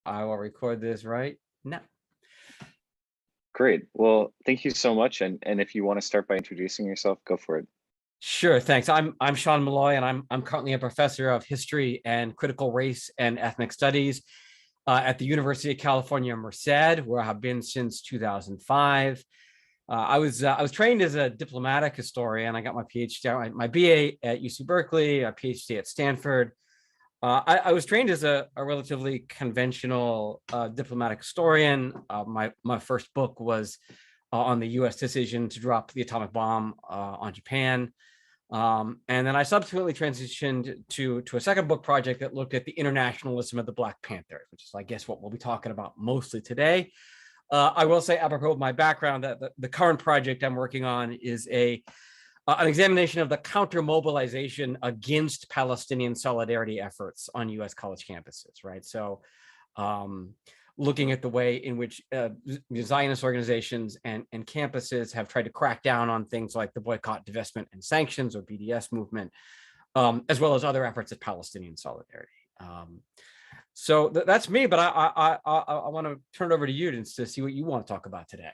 I will record this right now. Great. Well, thank you so much. And if you want to start by introducing yourself, go for it. Sure, thanks. I'm Sean Malloy, and I'm currently a professor of history and critical race and ethnic studies at the University of California, Merced, where I have been since 2005. I was trained as a diplomatic historian. I got my PhD, my BA at UC Berkeley, a PhD at Stanford. I was trained as a relatively conventional diplomatic historian. My first book was on the U.S. decision to drop the atomic bomb on Japan. And then I subsequently transitioned to a second book project that looked at the internationalism of the Black Panthers, which is, I guess, what we'll be talking about mostly today. I will say, apropos of my background, that the current project I'm working on is an examination of the counter-mobilization against Palestinian solidarity efforts on U.S. college campuses, right? So looking at the way in which Zionist organizations and campuses have tried to crack down on things like the boycott, divestment, and sanctions, or BDS movement, as well as other efforts at Palestinian solidarity. So that's me, but I want to turn it over to you to see what you want to talk about today.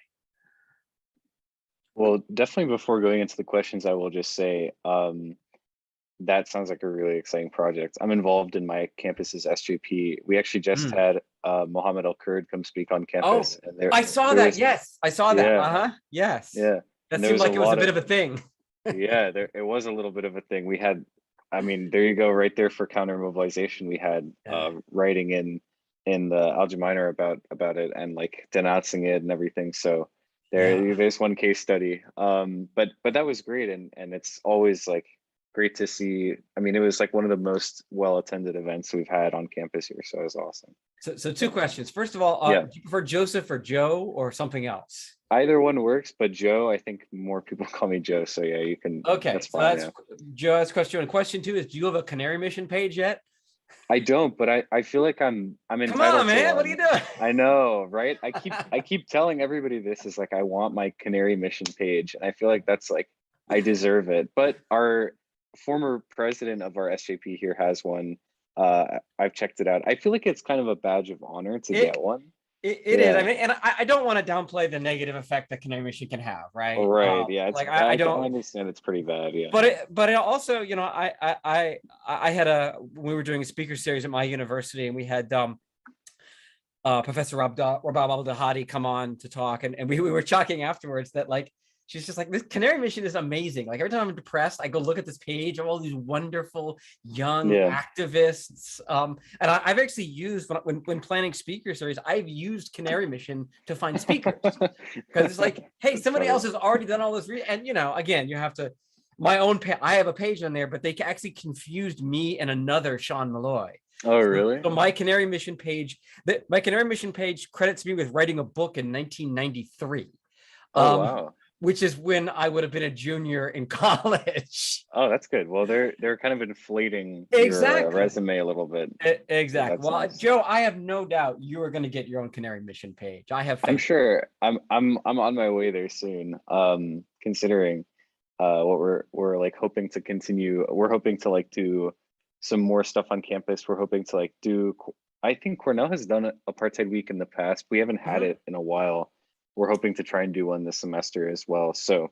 Well, definitely before going into the questions, I will just say that sounds like a really exciting project. I'm involved in my campus's SJP. We actually just had Mohammed Al-Kurd come speak on campus. Oh, and I saw that. Yes, I saw that. Yeah. Yes. Yeah. That seemed like it was a bit of a thing. Yeah, it was a little bit of a thing. We had, I mean, there you go, right there for counter mobilization. We had writing in the Al-Jamainer about it and like denouncing it and everything. So there's one case study. But that was great, and it's always like great to see. I mean, it was like one of the most well-attended events we've had on campus here, so it was awesome. So two questions. First of all, do you prefer Joseph or Joe or something else? Either one works, but Joe, I think more people call me Joe. So yeah, you can. Okay, that's so fine. that's Joe. That's question one. Question two is, do you have a Canary Mission page yet? I don't, but I feel like I'm entitled. Come on, man! To one. What are you doing? I know, right? I keep telling everybody this is like I want my Canary Mission page, and I feel like that's like I deserve it. But our former president of our SJP here has one. I've checked it out. I feel like it's kind of a badge of honor to get one. It is. I mean, and I don't want to downplay the negative effect that Canary Mission can have, right? Right. Yeah. Like I don't understand it's pretty bad. Yeah. But it also, you know, I had we were doing a speaker series at my university, and we had Professor Rabab Al-Dahadi come on to talk, and we were talking afterwards that, like, she's just like, this Canary Mission is amazing. Like, every time I'm depressed, I go look at this page of all these wonderful young activists. And I've actually used, when planning speaker series, I've used Canary Mission to find speakers. Because it's like, hey, somebody else has already done all this. And, you know, again, you have to, I have a page on there, but they actually confused me and another Sean Malloy. Oh, really? So my Canary Mission page credits me with writing a book in 1993. Oh, wow. Which is when I would have been a junior in college. Oh, that's good. Well, they're kind of inflating your resume a little bit. Exactly. Well, nice. Joe, I have no doubt you are going to get your own Canary Mission page. I have faith. I'm sure. I'm on my way there soon. Considering what we're like hoping to continue. We're hoping to like do some more stuff on campus. We're hoping to like do. I think Cornell has done Apartheid Week in the past. We haven't had it in a while. We're hoping to try and do one this semester as well. So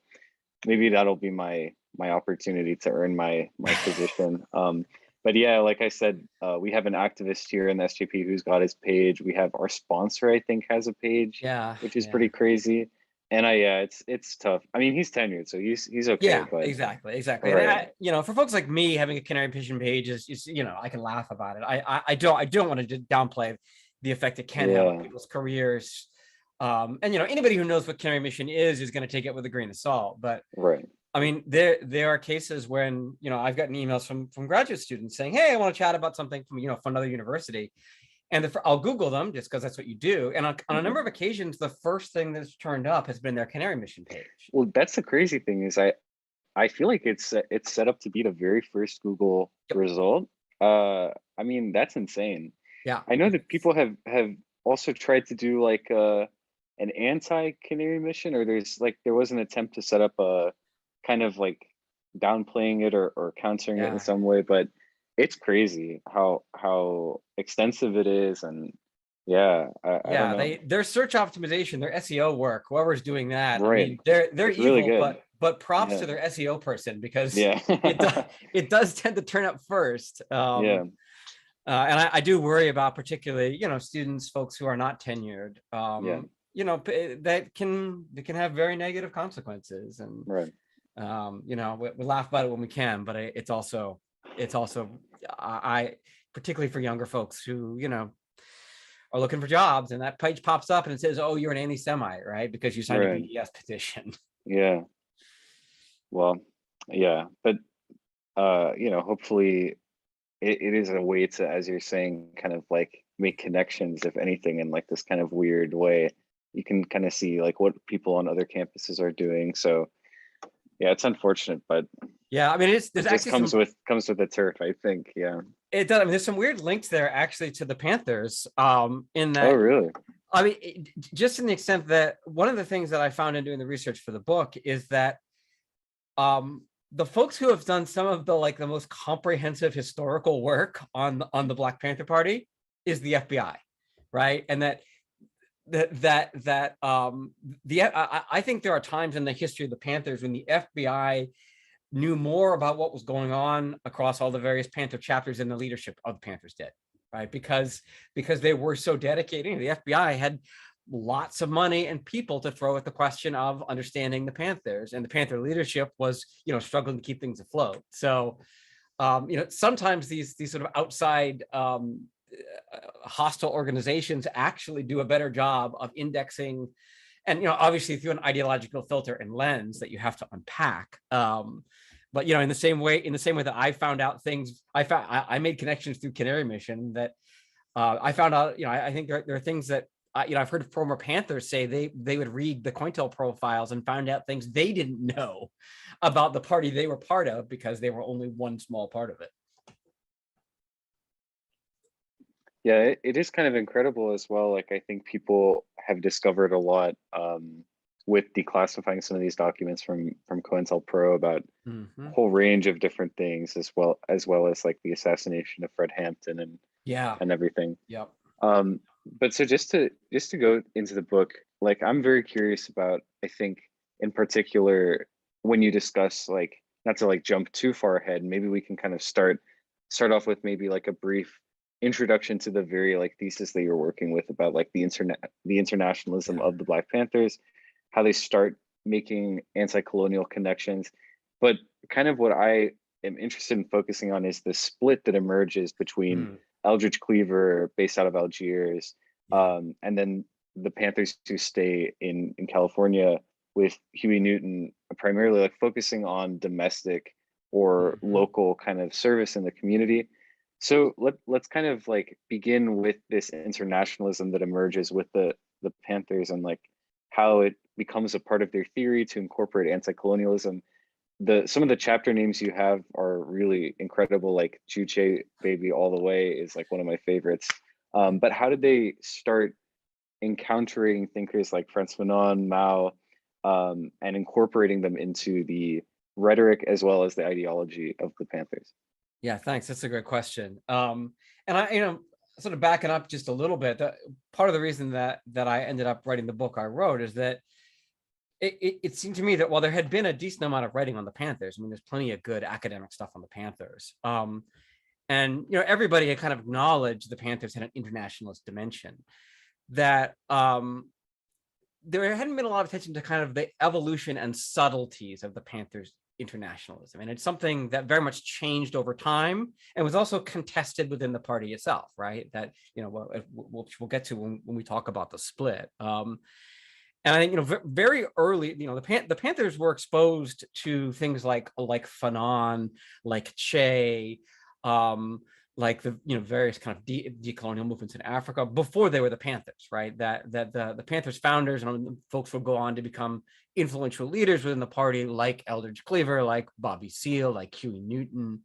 maybe that'll be my opportunity to earn my position. But yeah, like I said, we have an activist here in the SJP who's got his page. We have our sponsor, I think, has a page, which is pretty crazy. And it's tough. I mean, he's tenured, so he's okay. Yeah, but exactly. Right. And for folks like me, having a Canary Mission page is I can laugh about it. I don't want to downplay the effect it can have on people's careers. And anybody who knows what Canary Mission is going to take it with a grain of salt. But I mean, there are cases when I've gotten emails from graduate students saying, "Hey, I want to chat about something from another university," and I'll Google them just because that's what you do. And on a number of occasions, the first thing that's turned up has been their Canary Mission page. Well, that's the crazy thing is I feel like it's set up to be the very first Google result. I mean, that's insane. Yeah, I know that people have also tried to do like an anti-Canary Mission, or there was an attempt to set up a kind of like downplaying it or countering it in some way, but it's crazy how extensive it is, and Yeah, I don't Yeah, know. their search optimization, their SEO work, whoever's doing that, I Right. mean, they're It's really evil, good. but props Yeah. to their SEO person, because Yeah. it does tend to turn up first. Yeah. And I do worry about, particularly, students, folks who are not tenured. Yeah. That can have very negative consequences, and Right. we laugh about it when we can, but it's also I particularly for younger folks who are looking for jobs, and that page pops up and it says, "Oh, you're an anti-Semite," right? Because you signed a Right. BDS petition. Yeah. Well, yeah. But hopefully it is a way to, as you're saying, kind of like make connections, if anything, in like this kind of weird way. You can kind of see like what people on other campuses are doing. So yeah, it's unfortunate, but Yeah, I mean, there's it just actually some. comes with the turf, I think. Yeah. It does. I mean, there's some weird links there actually to the Panthers. In Oh, that, really? I mean, just in the extent that one of the things that I found in doing the research for the book is that the folks who have done some of the most comprehensive historical work on the Black Panther Party is the FBI, right? And I think there are times in the history of the Panthers when the FBI knew more about what was going on across all the various Panther chapters than the leadership of the Panthers did, right? Because they were so dedicated. The FBI had lots of money and people to throw at the question of understanding the Panthers, and the Panther leadership was, struggling to keep things afloat. So, sometimes these sort of outside hostile organizations actually do a better job of indexing, and obviously through an ideological filter and lens that you have to unpack. But in the same way that I found out things, I made connections through Canary Mission that I found out. I think there are things that I've heard former Panthers say they would read the COINTEL profiles and found out things they didn't know about the party they were part of, because they were only one small part of it. Yeah, it is kind of incredible as well. Like, I think people have discovered a lot with declassifying some of these documents from COINTELPRO about a Mm-hmm. whole range of different things, as well as like the assassination of Fred Hampton Yeah. and everything. Yep. But so just to go into the book, like I'm very curious about, I think in particular, when you discuss, like, not to like jump too far ahead, maybe we can kind of start off with maybe like a brief introduction to the very like thesis that you're working with about like the internationalism Yeah. of the Black Panthers, how they start making anti-colonial connections. But kind of what I am interested in focusing on is the split that emerges between Mm, Eldridge Cleaver, based out of Algiers, yeah. and then the Panthers who stay in California with Huey Newton, primarily like focusing on domestic or Mm-hmm. local kind of service in the community. So let's kind of like begin with this internationalism that emerges with the Panthers, and like how it becomes a part of their theory to incorporate anti-colonialism. Some of the chapter names you have are really incredible, like Juche Baby All the Way is like one of my favorites. But how did they start encountering thinkers like Frantz Fanon, Mao, and incorporating them into the rhetoric as well as the ideology of the Panthers? Yeah, thanks. That's a great question. And I, sort of backing up just a little bit, that part of the reason that I ended up writing the book I wrote is that it seemed to me that while there had been a decent amount of writing on the Panthers, I mean, there's plenty of good academic stuff on the Panthers. And everybody had kind of acknowledged the Panthers had an internationalist dimension. That there hadn't been a lot of attention to kind of the evolution and subtleties of the Panthers internationalism, and it's something that very much changed over time and was also contested within the party itself, right? That we'll get to when we talk about the split. And I think very early, the Panthers were exposed to things like Fanon, like Che, like the various kind of decolonial movements in Africa before they were the Panthers, right? That the Panthers founders and folks would go on to become influential leaders within the party, like Eldridge Cleaver, like Bobby Seale, like Huey Newton.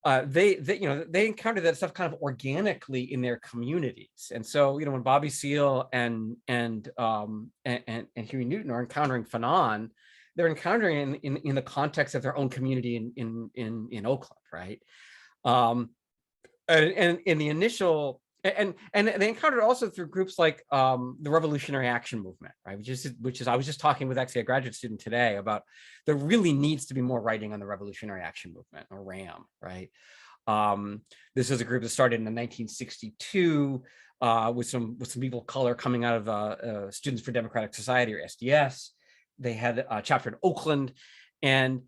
They encountered that stuff kind of organically in their communities, and so when Bobby Seale and Huey Newton are encountering Fanon, they're encountering in the context of their own community in Oakland, right? And in the initial, and they encountered also through groups like the Revolutionary Action Movement, right? Which is I was just talking with actually a graduate student today about there really needs to be more writing on the Revolutionary Action Movement, or RAM, right? This is a group that started in 1962 with some people of color coming out of Students for Democratic Society, or SDS. They had a chapter in Oakland, and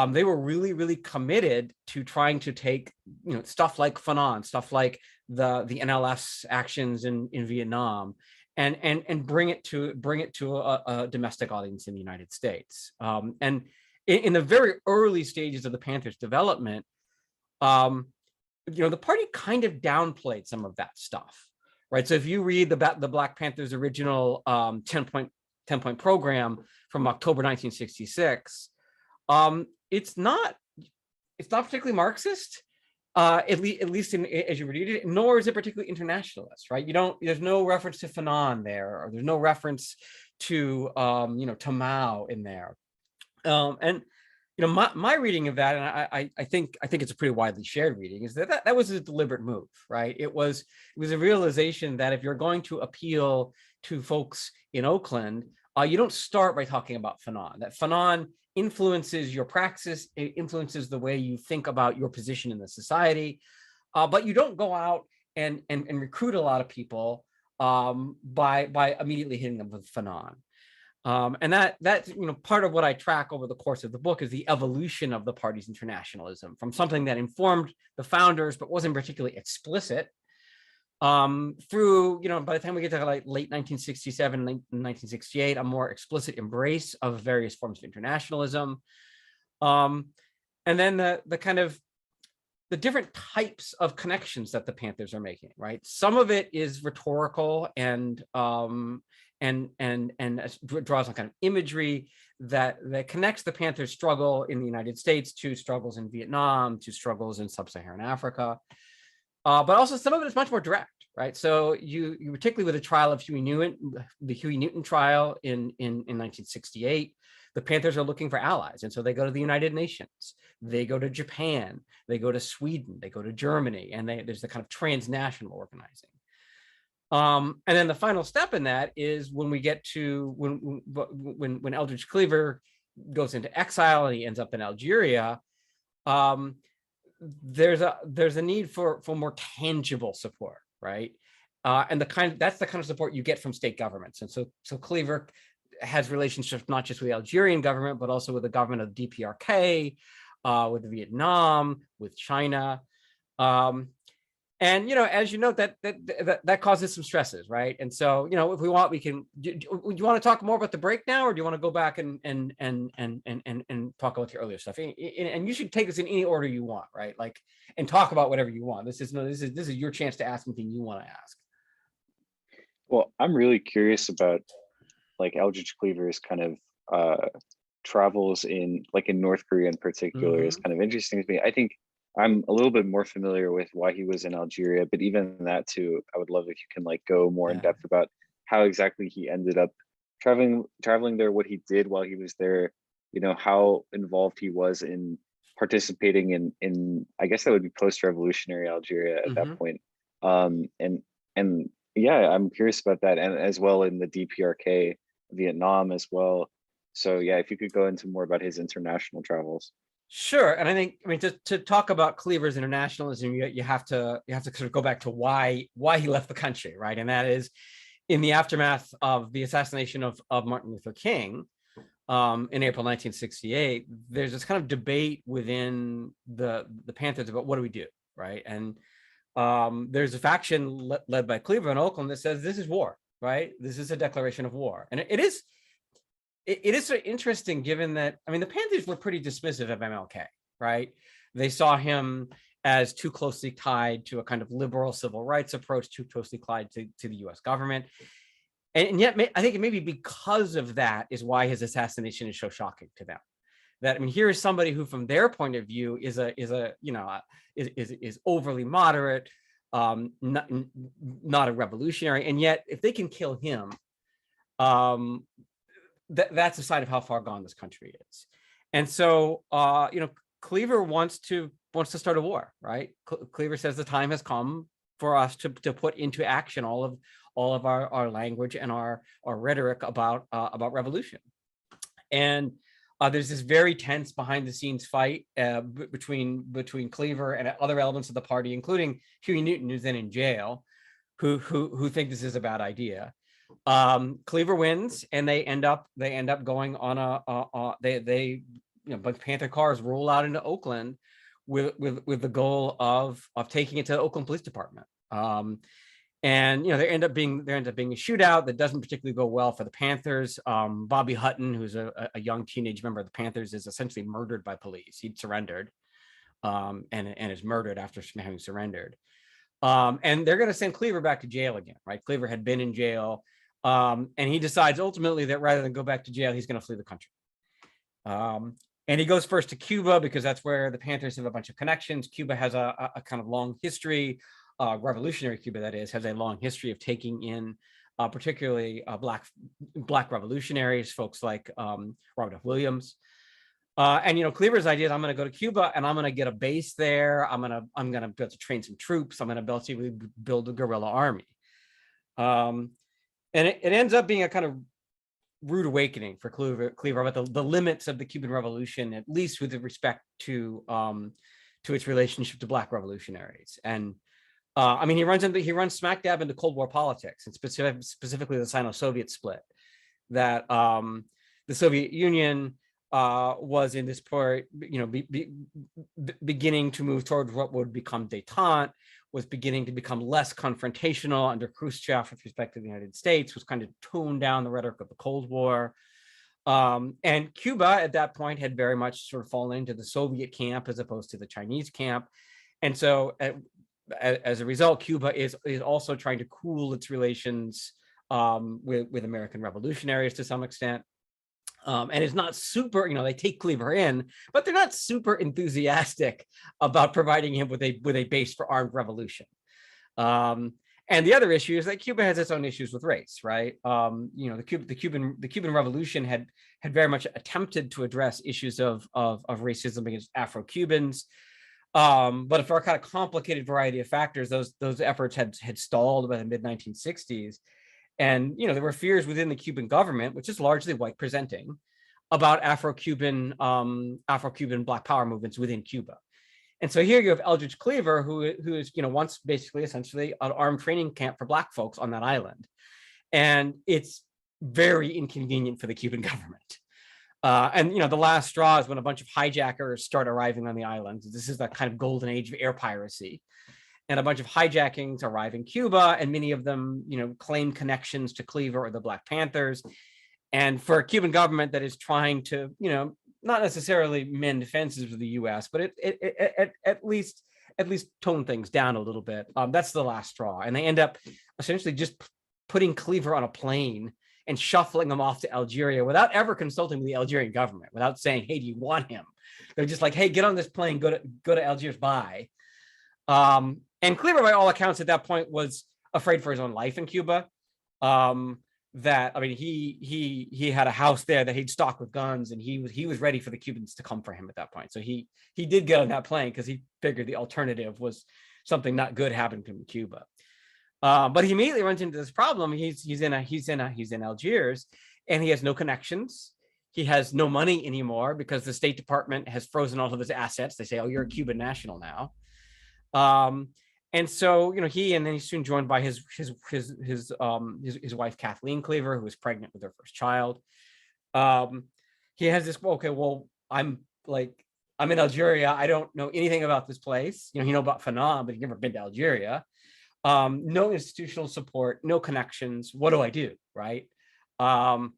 they were really, really committed to trying to take, stuff like Fanon, stuff like the NLF's actions in Vietnam, and bring it to a domestic audience in the United States. And in the very early stages of the Panthers' development, the party kind of downplayed some of that stuff, right? So if you read the Black Panthers' original 10-point program from October 1966, it's not particularly Marxist, at least as you read it, nor is it particularly internationalist, right? There's no reference to Fanon there, or there's no reference to to Mao in there. And my reading of that, and I think it's a pretty widely shared reading, is that was a deliberate move, right? It was a realization that if you're going to appeal to folks in Oakland, you don't start by talking about Fanon. That Fanon influences your praxis, it influences the way you think about your position in the society, but you don't go out and recruit a lot of people by immediately hitting them with Fanon. And that's part of what I track over the course of the book is the evolution of the party's internationalism from something that informed the founders but wasn't particularly explicit, through by the time we get to like late 1967, 1968, a more explicit embrace of various forms of internationalism, and then the kind of the different types of connections that the Panthers are making, right? Some of it is rhetorical and draws on kind of imagery that connects the Panthers' struggle in the United States to struggles in Vietnam, to struggles in sub-Saharan Africa. But also some of it is much more direct, right? So you particularly with the trial of Huey Newton, the Huey Newton trial in 1968, the Panthers are looking for allies. And so they go to the United Nations, they go to Japan, they go to Sweden, they go to Germany, and there's the kind of transnational organizing. And then the final step in that is when we get to when Eldridge Cleaver goes into exile and he ends up in Algeria. There's a need for more tangible support, right? And that's the kind of support you get from state governments. And so Cleaver has relationships not just with the Algerian government, but also with the government of the DPRK, with Vietnam, with China. And as you note, that causes some stresses, right? And so if we want, we can. Do you want to talk more about the break now, or do you want to go back and talk about the earlier stuff? And you should take this in any order you want, right? Like, and talk about whatever you want. This is your chance to ask anything you want to ask. Well, I'm really curious about like Eldridge Cleaver's kind of travels in North Korea in particular is kind of interesting to me. I think I'm a little bit more familiar with why he was in Algeria, but even that too, I would love if you can go more in depth about how exactly he ended up traveling there, what he did while he was there, how involved he was in participating in I guess that would be post-revolutionary Algeria at that point. And yeah, I'm curious about that, and as well in the DPRK, Vietnam as well. So yeah, if you could go into more about his international travels. Sure, and I mean to talk about Cleaver's internationalism, you have to sort of go back to why he left the country, right? And that is in the aftermath of the assassination of Martin Luther King in April 1968. There's this kind of debate within the Panthers about what do we do, right? And there's a faction led by Cleaver in Oakland that says this is war, right? This is a declaration of war, and it is sort of interesting given that, I mean, the Panthers were pretty dismissive of MLK, right? They saw him as too closely tied to a kind of liberal civil rights approach, too closely tied to the US government. And yet, I think it may be because of that is why his assassination is so shocking to them. That, I mean, here is somebody who, from their point of view, is overly moderate, not a revolutionary, and yet if they can kill him, that's a sign of how far gone this country is. And so Cleaver wants to start a war, right? Cleaver says the time has come for us to put into action all of our language and our rhetoric about revolution. And there's this very tense behind the scenes fight between Cleaver and other elements of the party, including Huey Newton, who's then in jail, who think this is a bad idea. Cleaver wins, and they end up going on a bunch of Panther cars roll out into Oakland with the goal of taking it to the Oakland Police Department. And there end up being a shootout that doesn't particularly go well for the Panthers. Bobby Hutton, who's a young teenage member of the Panthers, is essentially murdered by police. He'd surrendered, and is murdered after having surrendered. And they're going to send Cleaver back to jail again, right? Cleaver had been in jail, and he decides ultimately that rather than go back to jail, he's going to flee the country. And he goes first to Cuba because that's where the Panthers have a bunch of connections. Cuba has a kind of long history. Revolutionary Cuba, that is, has a long history of taking in particularly black revolutionaries, folks like Robert F. Williams. And Cleaver's idea is, I'm going to go to Cuba and I'm going to get a base there. I'm going to build to train some troops. I'm going to build a guerrilla army. And it ends up being a kind of rude awakening for Cleaver about the limits of the Cuban Revolution, at least with respect to its relationship to black revolutionaries. And he runs smack dab into Cold War politics, and specifically the Sino-Soviet split. That the Soviet Union was in this part, beginning to move towards what would become détente, was beginning to become less confrontational under Khrushchev with respect to the United States, was kind of toned down the rhetoric of the Cold War. And Cuba at that point had very much sort of fallen into the Soviet camp as opposed to the Chinese camp. And so as a result, Cuba is also trying to cool its relations with American revolutionaries to some extent. And it's not super, they take Cleaver in, but they're not super enthusiastic about providing him with a base for armed revolution. And the other issue is that Cuba has its own issues with race, right? The Cuban Revolution had very much attempted to address issues of racism against Afro-Cubans. But for a kind of complicated variety of factors, those efforts had stalled by the mid-1960s. And there were fears within the Cuban government, which is largely white presenting, about Afro-Cuban Black Power movements within Cuba. And so here you have Eldridge Cleaver, who is once basically essentially an armed training camp for Black folks on that island, and it's very inconvenient for the Cuban government. And the last straw is when a bunch of hijackers start arriving on the island. This is the kind of golden age of air piracy. And a bunch of hijackings arrive in Cuba, and many of them, claim connections to Cleaver or the Black Panthers. And for a Cuban government that is trying to, not necessarily mend fences with the U.S., but at least tone things down a little bit, that's the last straw. And they end up essentially just putting Cleaver on a plane and shuffling him off to Algeria without ever consulting with the Algerian government, without saying, "Hey, do you want him?" They're just like, "Hey, get on this plane, go to Algiers, bye." And Cleaver, by all accounts, at that point was afraid for his own life in Cuba. He had a house there that he'd stocked with guns, and he was ready for the Cubans to come for him at that point. So he did get on that plane because he figured the alternative was something not good happened to him in Cuba. But he immediately runs into this problem. He's in Algiers, and he has no connections. He has no money anymore because the State Department has frozen all of his assets. They say, "Oh, you're a Cuban national now." And so, he's soon joined by his wife, Kathleen Cleaver, who was pregnant with her first child. He has this, okay, well, I'm in Algeria. I don't know anything about this place. You know about Fanon, but he's never been to Algeria. No institutional support, no connections. What do I do? Right. And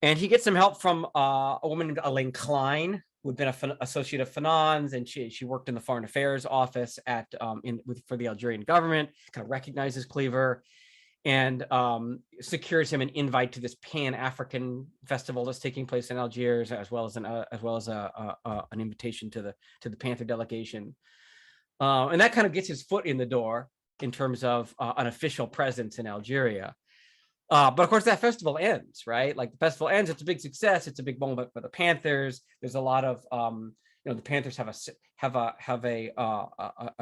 he gets some help from a woman named Elaine Klein, who had been an associate of Fanon's, and she worked in the Foreign Affairs office for the Algerian government, kind of recognizes Cleaver, and secures him an invite to this Pan-African festival that's taking place in Algiers, as well as an invitation to the Panther delegation. And that kind of gets his foot in the door in terms of an official presence in Algeria. But of course, that festival ends, right? Like, the festival ends, it's a big success. It's a big moment for the Panthers. There's a lot of, the Panthers have a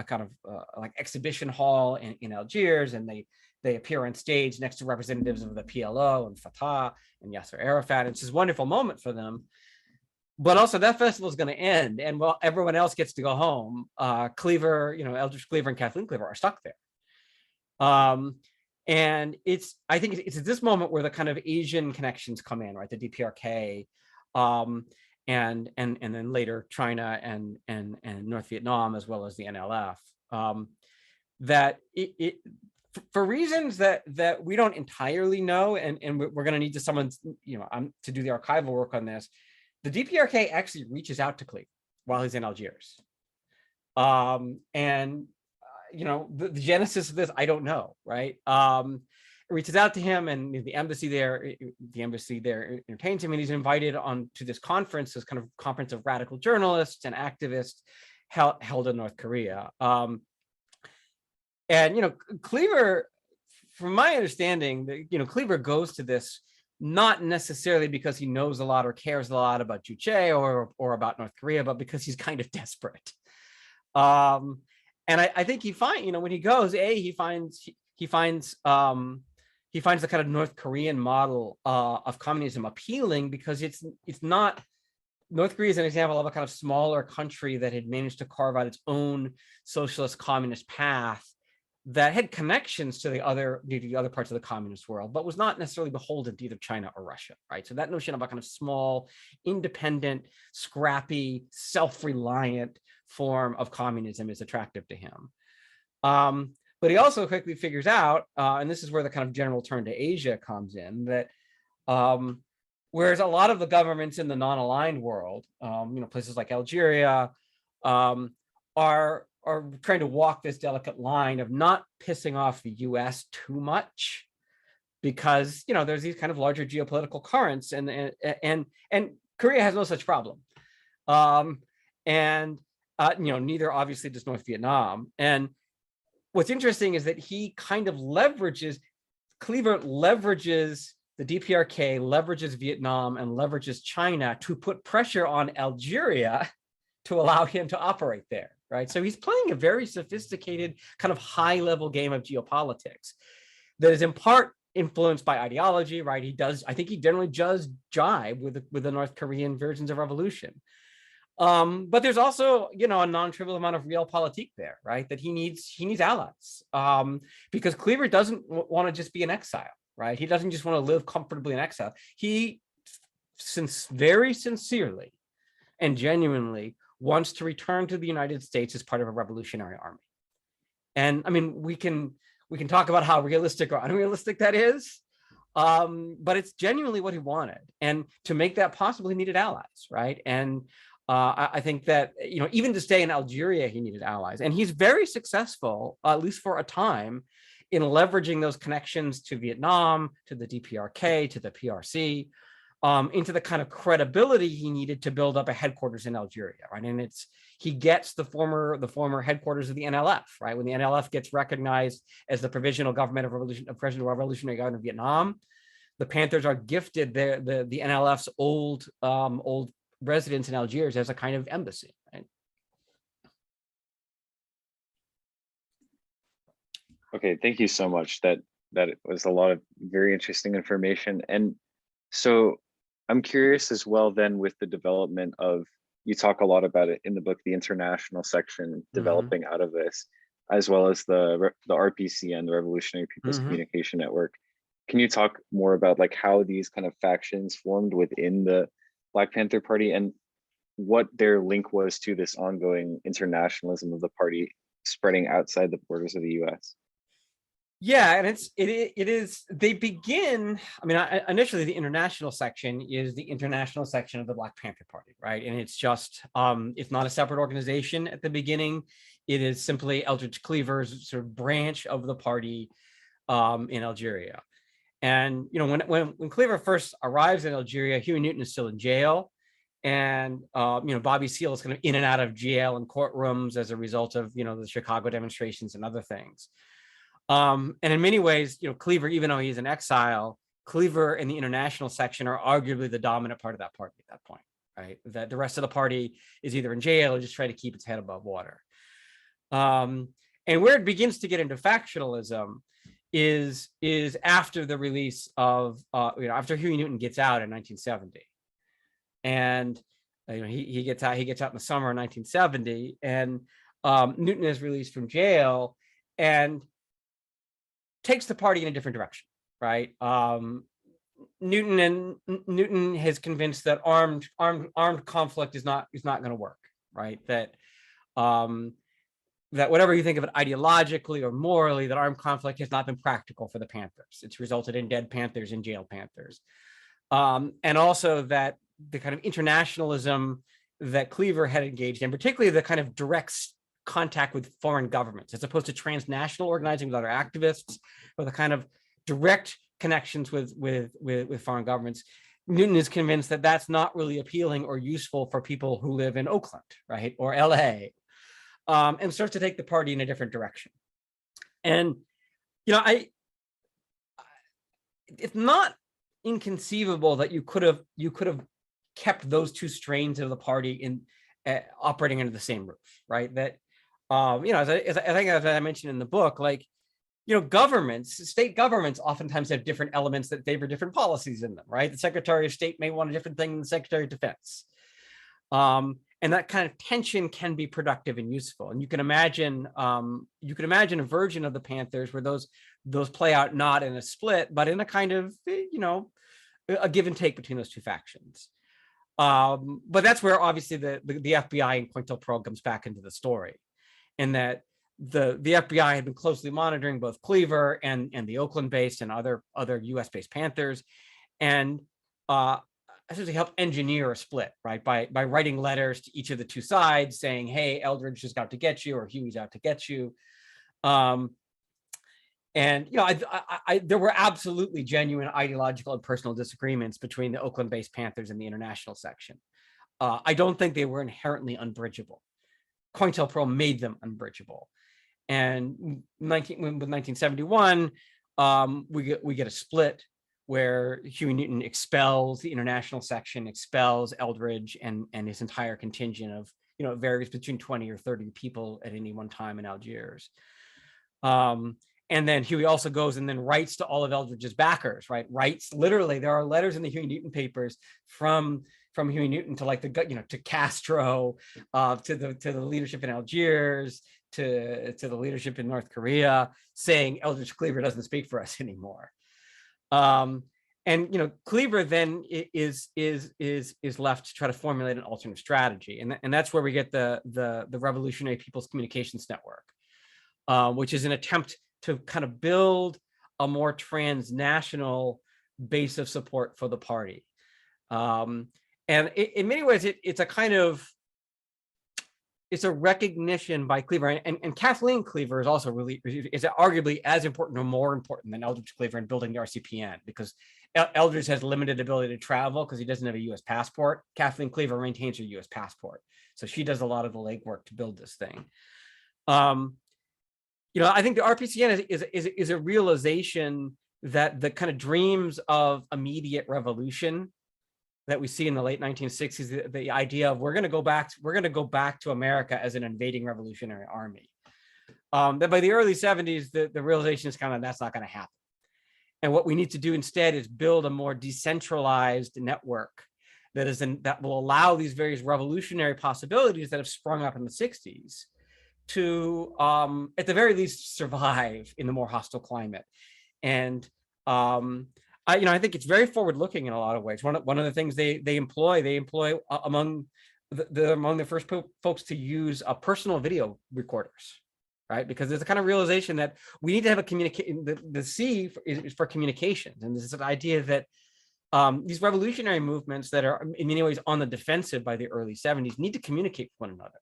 kind of like exhibition hall in Algiers, and they appear on stage next to representatives of the PLO and Fatah and Yasser Arafat. It's this wonderful moment for them. But also that festival is going to end, and while everyone else gets to go home, Cleaver, Eldridge Cleaver and Kathleen Cleaver are stuck there. And I think it's at this moment where the kind of Asian connections come in, right? The DPRK, and then later China and North Vietnam, as well as the NLF, that for reasons that we don't entirely know, and we're going to need someone to do the archival work on this. The DPRK actually reaches out to Cleaver while he's in Algiers, and the genesis of this, I don't know, right? It reaches out to him, and the embassy there entertains him, and he's invited on to this conference, this kind of conference of radical journalists and activists held in North Korea. And Cleaver, from my understanding, Cleaver goes to this not necessarily because he knows a lot or cares a lot about Juche or about North Korea, but because he's kind of desperate. And I think when he goes, he finds the kind of North Korean model of communism appealing, because it's not. North Korea is an example of a kind of smaller country that had managed to carve out its own socialist communist path that had connections to the other parts of the communist world, but was not necessarily beholden to either China or Russia, right? So that notion of a kind of small, independent, scrappy, self-reliant form of communism is attractive to him. But he also quickly figures out, and this is where the kind of general turn to Asia comes in, that whereas a lot of the governments in the non-aligned world, places like Algeria, are trying to walk this delicate line of not pissing off the US too much, because there's these kind of larger geopolitical currents, and Korea has no such problem, and neither obviously does North Vietnam. And what's interesting is that he kind of Cleaver leverages the DPRK, leverages Vietnam, and leverages China to put pressure on Algeria to allow him to operate there, right? So he's playing a very sophisticated kind of high-level game of geopolitics that is in part influenced by ideology, right? I think he generally does jibe with the North Korean versions of revolution. But there's also, a non-trivial amount of realpolitik there, right? That he needs allies, because Cleaver doesn't want to just be in exile, right? He doesn't just want to live comfortably in exile. He very sincerely and genuinely wants to return to the United States as part of a revolutionary army. And I mean, we can talk about how realistic or unrealistic that is, but it's genuinely what he wanted. And to make that possible, he needed allies, right? And I think that, even to stay in Algeria, he needed allies. And he's very successful, at least for a time, in leveraging those connections to Vietnam, to the DPRK, to the PRC, into the kind of credibility he needed to build up a headquarters in Algeria, right? And he gets the former headquarters of the NLF, right? When the NLF gets recognized as the provisional government of revolutionary government of Vietnam, the Panthers are gifted the NLF's old residence in Algiers as a kind of embassy, right? Okay, thank you so much. That was a lot of very interesting information. And so I'm curious as well then, with the development of, you talk a lot about it in the book, the international section developing out of this, as well as the RPC and the Revolutionary People's Communication Network. Can you talk more about like how these kind of factions formed within the Black Panther Party and what their link was to this ongoing internationalism of the party spreading outside the borders of the US? Yeah, and it is. They begin. I mean, initially the international section is the international section of the Black Panther Party, right? And it's just it's not a separate organization at the beginning. It is simply Eldridge Cleaver's sort of branch of the party in Algeria. And when Cleaver first arrives in Algeria, Huey Newton is still in jail, and Bobby Seale is kind of in and out of jail and courtrooms as a result of the Chicago demonstrations and other things. And in many ways, Cleaver, even though he's in exile, Cleaver and the international section are arguably the dominant part of that party at that point, right? That the rest of the party is either in jail or just trying to keep its head above water. And where it begins to get into factionalism is after the release of after Huey Newton gets out in 1970, and he gets out in the summer of 1970, and Newton is released from jail and takes the party in a different direction, right? Newton has convinced that armed conflict is not going to work, right? That that whatever you think of it ideologically or morally, that armed conflict has not been practical for the Panthers. It's resulted in dead Panthers and jailed Panthers. And also that the kind of internationalism that Cleaver had engaged in, particularly the kind of direct contact with foreign governments, as opposed to transnational organizing with other activists, or the kind of direct connections with foreign governments, Newton is convinced that that's not really appealing or useful for people who live in Oakland, right, or LA. And starts to take the party in a different direction. And, it's not inconceivable that you could have kept those two strains of the party in operating under the same roof, right? That, as I mentioned in the book, like, state governments oftentimes have different elements that favor different policies in them, right? The Secretary of State may want a different thing than the Secretary of Defense. And that kind of tension can be productive and useful. And you can imagine a version of the Panthers where those play out not in a split, but in a kind of, a give and take between those two factions. But that's where obviously the FBI and COINTELPRO comes back into the story, in that the FBI had been closely monitoring both Cleaver and the Oakland-based and other U.S.-based Panthers, and essentially help engineer a split, right? By writing letters to each of the two sides saying, hey, Eldridge is out to get you, or Huey's out to get you. And, there were absolutely genuine ideological and personal disagreements between the Oakland-based Panthers and the international section. I don't think they were inherently unbridgeable. COINTELPRO made them unbridgeable. And with 1971, we get a split where Huey Newton expels the international section, expels Eldridge and his entire contingent of, it varies between 20 or 30 people at any one time in Algiers. And then Huey also goes and then writes to all of Eldridge's backers, right? Writes literally, there are letters in the Huey Newton papers from Huey Newton to to Castro, to the leadership in Algiers, to the leadership in North Korea, saying Eldridge Cleaver doesn't speak for us anymore. And Cleaver then is left to try to formulate an alternate strategy, and that's where we get the Revolutionary People's Communications Network, which is an attempt to kind of build a more transnational base of support for the party. And in many ways, it's a kind of, it's a recognition by Cleaver, and Kathleen Cleaver is also is arguably as important or more important than Eldridge Cleaver in building the RCPN, because Eldridge has limited ability to travel because he doesn't have a U.S. passport. Kathleen Cleaver maintains her U.S. passport, so she does a lot of the legwork to build this thing. I think the RPCN is a realization that the kind of dreams of immediate revolution that we see in the late 1960s, the idea of we're going to go back to America as an invading revolutionary army. That by the early 70s, the realization is kind of that's not going to happen. And what we need to do instead is build a more decentralized network that will allow these various revolutionary possibilities that have sprung up in the 60s to, at the very least, survive in the more hostile climate. And I think it's very forward-looking in a lot of ways. One of the things they employ among the first folks to use personal video recorders, right? Because there's a kind of realization that we need to have a communication. The C is for communications, and this is an idea that these revolutionary movements that are in many ways on the defensive by the early 70s need to communicate with one another.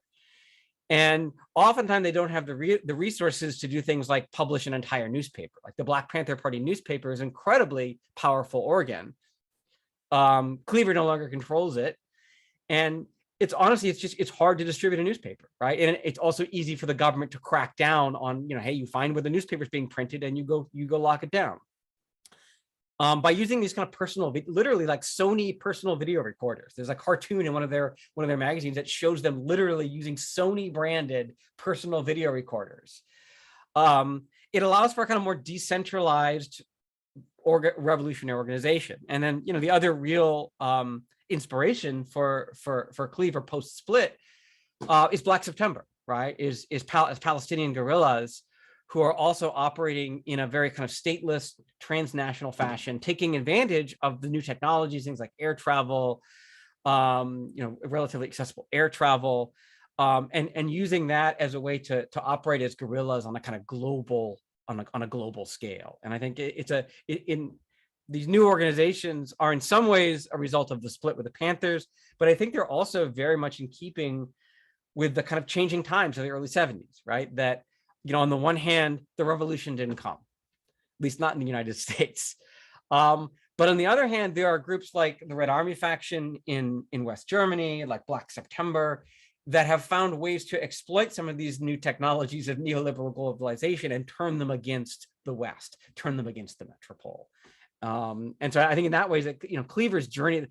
And oftentimes they don't have the resources to do things like publish an entire newspaper. Like the Black Panther Party newspaper is an incredibly powerful organ. Cleaver no longer controls it. And it's hard to distribute a newspaper, right? And it's also easy for the government to crack down on, hey, you find where the newspaper is being printed and you go lock it down. by using these kind of personal, literally like Sony personal video recorders. There's a cartoon in one of their magazines that shows them literally using Sony branded personal video recorders. It allows for a kind of more decentralized revolutionary organization. And then, the other real inspiration for Cleaver post split is Black September, right? Is Palestinian guerrillas who are also operating in a very kind of stateless, transnational fashion, taking advantage of the new technologies, things like air travel, relatively accessible air travel, and using that as a way to operate as guerrillas on a kind of global, on a global scale. And I think these new organizations are in some ways a result of the split with the Panthers, but I think they're also very much in keeping with the kind of changing times of the early 70s, right? That, on the one hand, the revolution didn't come, at least not in the United States. But on the other hand, there are groups like the Red Army faction in West Germany, like Black September, that have found ways to exploit some of these new technologies of neoliberal globalization and turn them against the West, turn them against the metropole. And so I think in that way that, Cleaver's journey,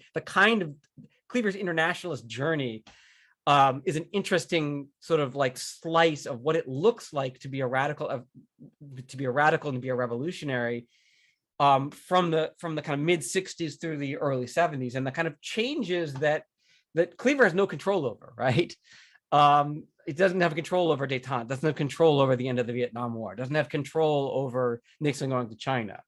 Cleaver's internationalist journey is an interesting sort of like slice of what it looks like to be a radical, and to be a revolutionary from the kind of mid 60s through the early 70s, and the kind of changes that Cleaver has no control over, right? It doesn't have control over détente, doesn't have control over the end of the Vietnam War, doesn't have control over Nixon going to China.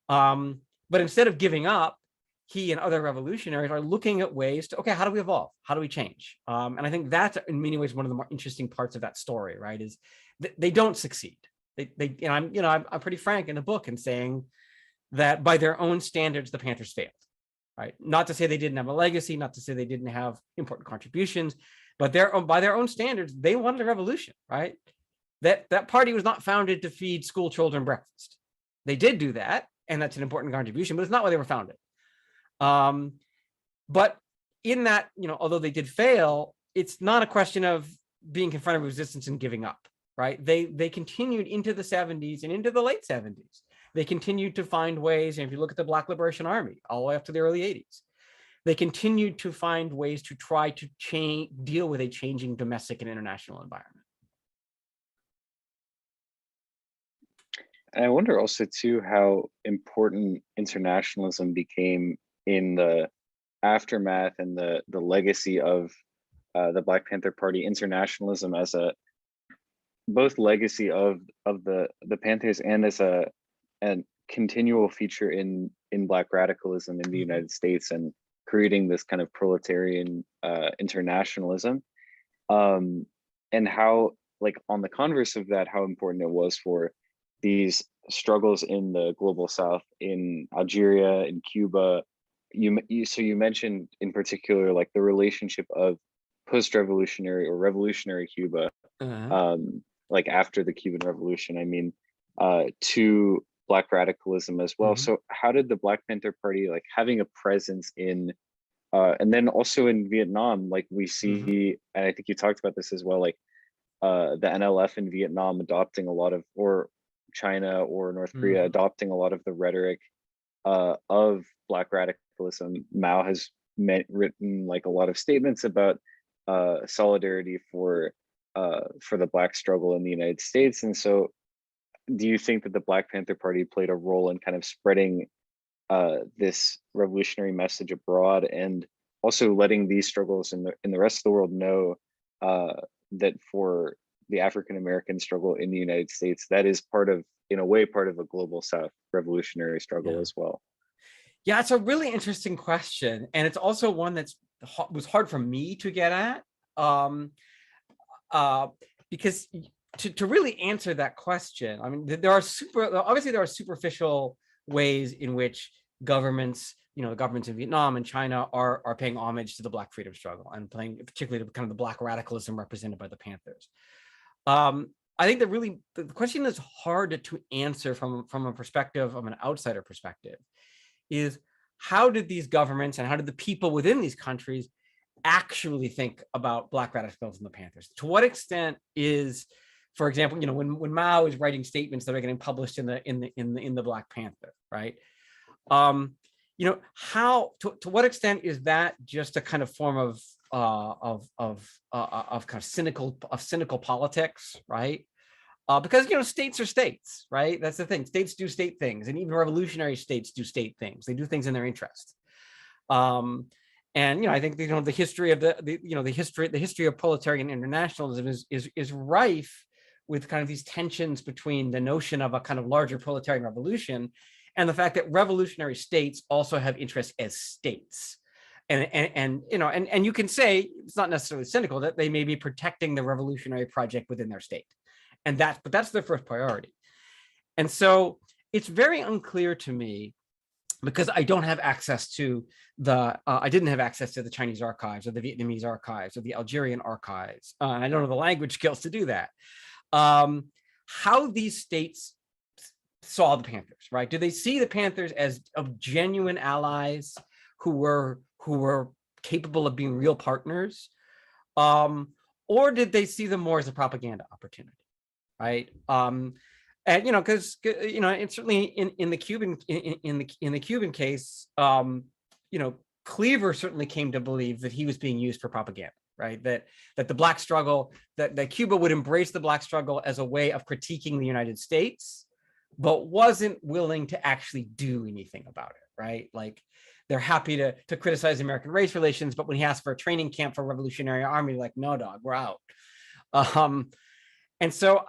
But instead of giving up, he and other revolutionaries are looking at ways to, okay, how do we evolve? How do we change? And I think that's in many ways one of the more interesting parts of that story, right? Is they don't succeed. I'm pretty frank in the book in saying that by their own standards, the Panthers failed, right? Not to say they didn't have a legacy, not to say they didn't have important contributions, but by their own standards, they wanted a revolution, right? That party was not founded to feed school children breakfast. They did do that, and that's an important contribution, but it's not why they were founded. But in that, although they did fail, it's not a question of being confronted with resistance and giving up, right? They continued into the 70s and into the late 70s. They continued to find ways, and if you look at the Black Liberation Army, all the way up to the early 80s, they continued to find ways to try to deal with a changing domestic and international environment. And I wonder also too how important internationalism became in the aftermath and the legacy of the Black Panther Party. Internationalism as a both legacy of the Panthers and as a continual feature in Black radicalism in the United States, and creating this kind of proletarian internationalism, and how, like, on the converse of that, how important it was for these struggles in the global South, in Algeria, in Cuba. So you mentioned in particular, like, the relationship of post-revolutionary or revolutionary Cuba, like after the Cuban Revolution, I mean, to Black radicalism as well. So how did the Black Panther Party, like, having a presence in, and then also in Vietnam, like we see, and I think you talked about this as well, like the NLF in Vietnam adopting a lot of, or China or North Korea adopting a lot of the rhetoric of Black radicalism. Mao has written like a lot of statements about solidarity for the Black struggle in the United States. And so do you think that the Black Panther Party played a role in kind of spreading this revolutionary message abroad, and also letting these struggles in the rest of the world know that for the African American struggle in the United States, that is part of, in a way, part of a global South revolutionary struggle as well? Yeah, it's a really interesting question, and it's also one was hard for me to get at, because to really answer that question, I mean, there are superficial ways in which governments, the governments in Vietnam and China are paying homage to the Black freedom struggle, and playing particularly to kind of the Black radicalism represented by the Panthers. I think that really the question is hard to answer from a perspective of an outsider perspective, is how did these governments and how did the people within these countries actually think about Black radicalism and the Panthers? To what extent is, for example, when Mao is writing statements that are getting published in the Black Panther, right? how to what extent is that just a kind of form of kind of cynical politics, right? Because states are states, right? That's the thing. States do state things, and even revolutionary states do state things. They do things in their interest. Um, and I think the history of the history of proletarian internationalism is rife with kind of these tensions between the notion of a kind of larger proletarian revolution and the fact that revolutionary states also have interests as states. And you can say it's not necessarily cynical that they may be protecting the revolutionary project within their state, but that's their first priority. And so it's very unclear to me, because I don't have access to I didn't have access to the Chinese archives or the Vietnamese archives or the Algerian archives. I don't have the language skills to do that. How these states saw the Panthers, right? Do they see the Panthers as of genuine allies who were capable of being real partners? Or did they see them more as a propaganda opportunity, right? And because it's certainly in the Cuban case, Cleaver certainly came to believe that he was being used for propaganda, right? That the Black struggle, that Cuba would embrace the Black struggle as a way of critiquing the United States, but wasn't willing to actually do anything about it, right? Like, they're happy to criticize American race relations, but when he asked for a training camp for Revolutionary Army, like, no, dog, we're out. And so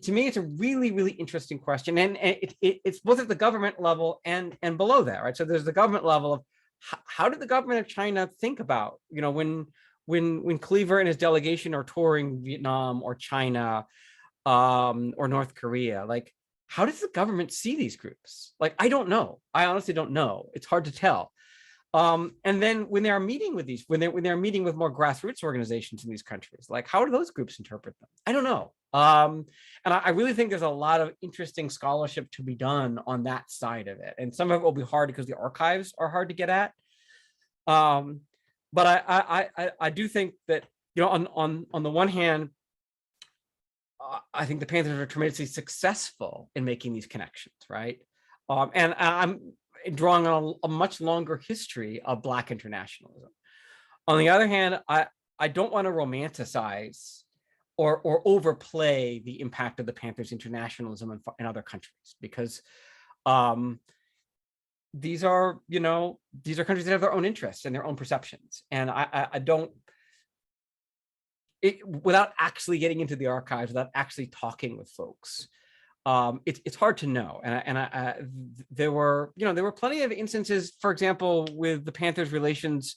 to me, it's a really, really interesting question. And it's both at the government level and below that, right? So there's the government level of how did the government of China think about, when Cleaver and his delegation are touring Vietnam or China or North Korea, like, how does the government see these groups? Like, I don't know. I honestly don't know. It's hard to tell. And then when they are meeting with when they're meeting with more grassroots organizations in these countries, like, how do those groups interpret them? I don't know. And I really think there's a lot of interesting scholarship to be done on that side of it. And some of it will be hard because the archives are hard to get at. But I do think that, on the one hand, I think the Panthers are tremendously successful in making these connections, right? And I'm drawing on a much longer history of Black internationalism. On the other hand, I don't want to romanticize or overplay the impact of the Panthers' internationalism in other countries, because these are countries that have their own interests and their own perceptions, and I don't. Without actually getting into the archives, without actually talking with folks, it's hard to know. And there were plenty of instances, for example, with the Panthers' relations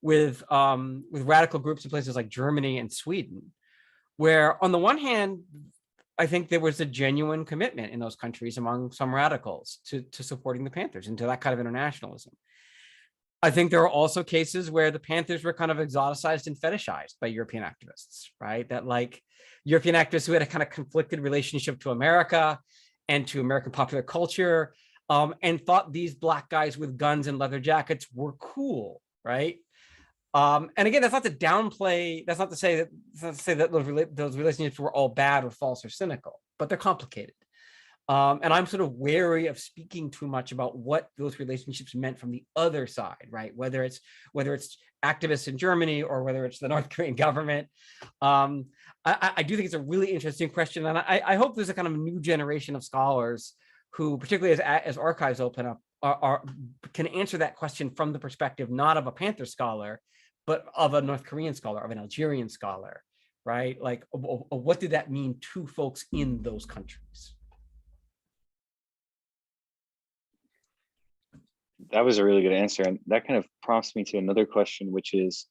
with radical groups in places like Germany and Sweden, where on the one hand, I think there was a genuine commitment in those countries among some radicals to supporting the Panthers and to that kind of internationalism. I think there are also cases where the Panthers were kind of exoticized and fetishized by European activists, right? That, like, European activists who had a kind of conflicted relationship to America and to American popular culture, and thought these Black guys with guns and leather jackets were cool, right? And again, that's not to downplay. That's not to say that those relationships were all bad or false or cynical, but they're complicated. And I'm sort of wary of speaking too much about what those relationships meant from the other side, right? Whether it's activists in Germany or whether it's the North Korean government. I do think it's a really interesting question, and I hope there's a kind of new generation of scholars who, particularly as archives open up, can answer that question from the perspective not of a Panther scholar, but of a North Korean scholar, of an Algerian scholar, right? Like, what did that mean to folks in those countries? That was a really good answer. And that kind of prompts me to another question, which is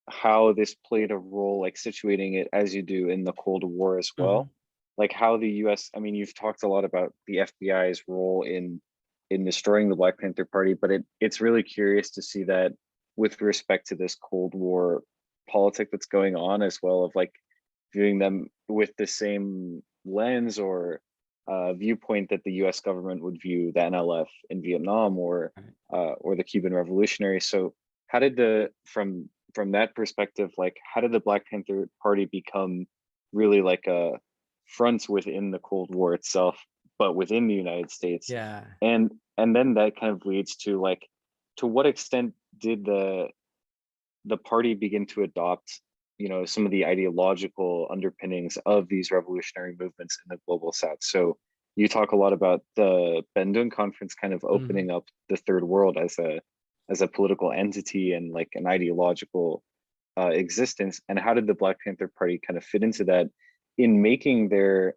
how this played a role, like situating it as you do in the Cold War as well. Mm-hmm. Like how the US, I mean, you've talked a lot about the FBI's role in destroying the Black Panther Party, but it's really curious to see that with respect to this Cold War politic that's going on as well, of like viewing them with the same lens or viewpoint that the U.S. government would view the NLF in Vietnam or the Cuban Revolutionary. So how did from that perspective, like how did the Black Panther Party become really like a front within the Cold War itself, but within the United States? Yeah. And and then that kind of leads to like, to what extent did the party begin to adopt, some of the ideological underpinnings of these revolutionary movements in the global south? So you talk a lot about the Bandung conference kind of Mhm. opening up the third world as a political entity and like an ideological existence. And how did the Black Panther Party kind of fit into that in making their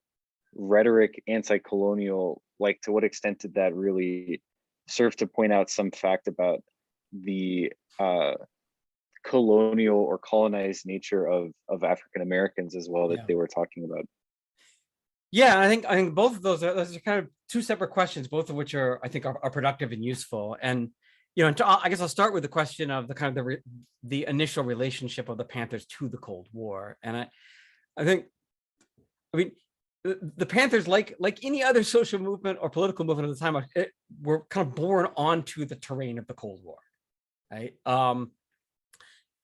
rhetoric anti-colonial? Like, to what extent did that really serve to point out some fact about the colonial or colonized nature of African Americans as well that Yeah. they were talking about? Yeah, I think both of those are kind of two separate questions, both of which I think are productive and useful. And I guess I'll start with the question of the kind of the initial relationship of the Panthers to the Cold War. And I think, I mean, the Panthers, like any other social movement or political movement at the time, were kind of born onto the terrain of the Cold War, right?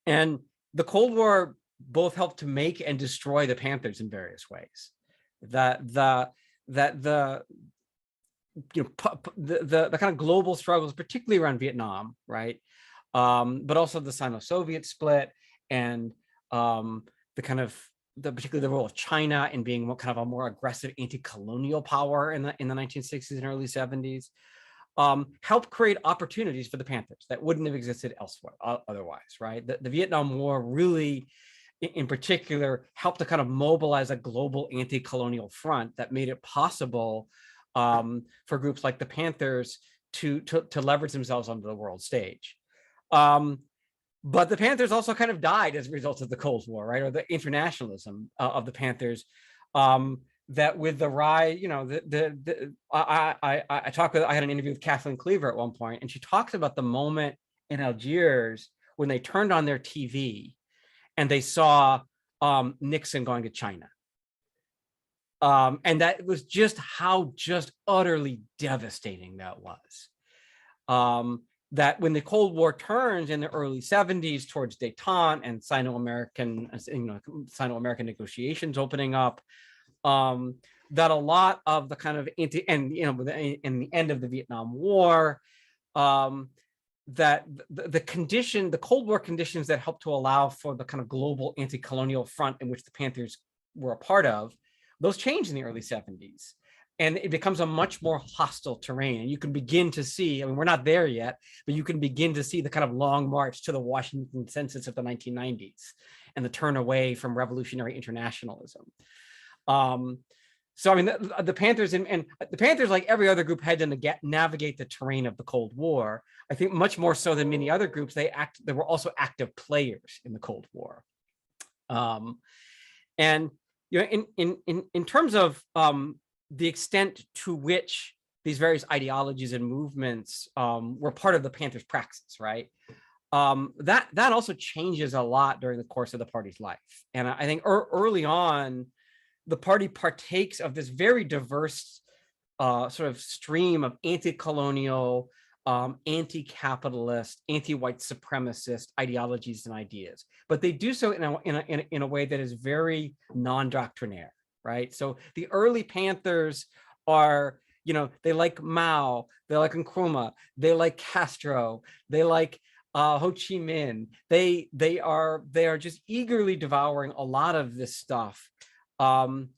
And the Cold War both helped to make and destroy the Panthers in various ways. That the the kind of global struggles, particularly around Vietnam, right? But also the Sino-Soviet split and the kind of particularly the role of China in being kind of a more aggressive anti-colonial power in the 1960s and early 70s, helped create opportunities for the Panthers that wouldn't have existed elsewhere otherwise, right? The Vietnam War really, in particular, helped to kind of mobilize a global anti-colonial front that made it possible for groups like the Panthers to leverage themselves onto the world stage. But the Panthers also kind of died as a result of the Cold War, right? Or the internationalism of the Panthers. That with the rise, I had an interview with Kathleen Cleaver at one point, and she talks about the moment in Algiers when they turned on their TV and they saw Nixon going to China. And that was just how just utterly devastating that was. That when the Cold War turns in the early 70s towards détente and Sino-American negotiations opening up, that a lot of the kind of in the end of the Vietnam War, that the Cold War conditions that helped to allow for the kind of global anti-colonial front in which the Panthers were a part of, those changed in the early 70s. And it becomes a much more hostile terrain. And you can begin to see, I mean, we're not there yet, but you can begin to see the kind of long march to the Washington Consensus of the 1990s and the turn away from revolutionary internationalism. So, I mean, the Panthers and the Panthers, like every other group, had to navigate the terrain of the Cold War. I think much more so than many other groups, they were also active players in the Cold War. And in terms of the extent to which these various ideologies and movements were part of the Panthers' praxis, right? That also changes a lot during the course of the party's life. And I think early on, the party partakes of this very diverse sort of stream of anti-colonial, anti-capitalist, anti-white supremacist ideologies and ideas, but they do so in a way that is very non-doctrinaire, right? So the early Panthers are, they like Mao, they like Nkrumah, they like Castro, they like Ho Chi Minh. They are just eagerly devouring a lot of this stuff. And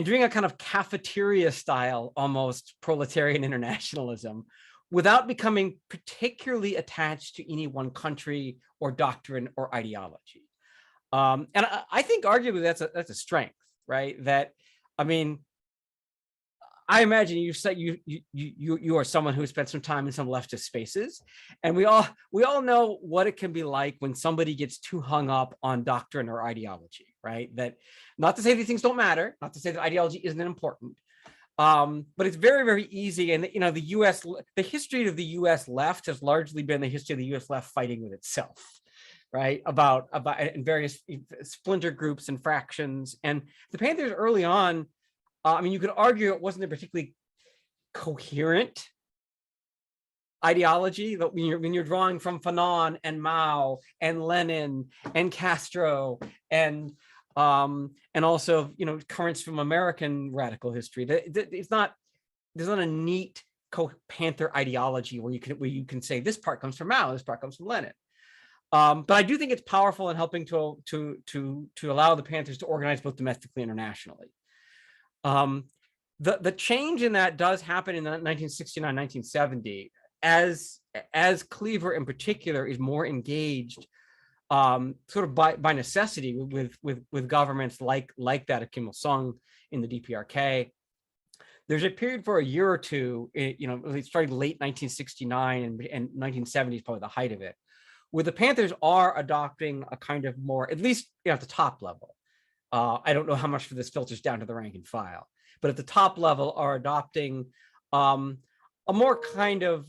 doing a kind of cafeteria style, almost proletarian internationalism, without becoming particularly attached to any one country or doctrine or ideology. And I think arguably that's a strength, right? That, I mean, I imagine you are someone who spent some time in some leftist spaces, and we all know what it can be like when somebody gets too hung up on doctrine or ideology, right? That, not to say these things don't matter, not to say that ideology isn't important, but it's very, very easy. And the history of the U.S. left has largely been the history of the U.S. left fighting with itself, right? About in various splinter groups and fractions. And the Panthers early on, I mean, you could argue it wasn't a particularly coherent ideology, but when you're drawing from Fanon and Mao and Lenin and Castro and also currents from American radical history, there's not a neat Panther ideology where you can say this part comes from Mao, this part comes from Lenin. But I do think it's powerful in helping to allow the Panthers to organize both domestically and internationally. The change in that does happen in 1969, 1970, as Cleaver in particular is more engaged, sort of by necessity with governments like that of Kim Il Sung in the DPRK. There's a period for a year or two, it started late 1969 and 1970 is probably the height of it, where the Panthers are adopting a kind of more, at least at the top level. I don't know how much of this filters down to the rank and file, but at the top level are adopting a more kind of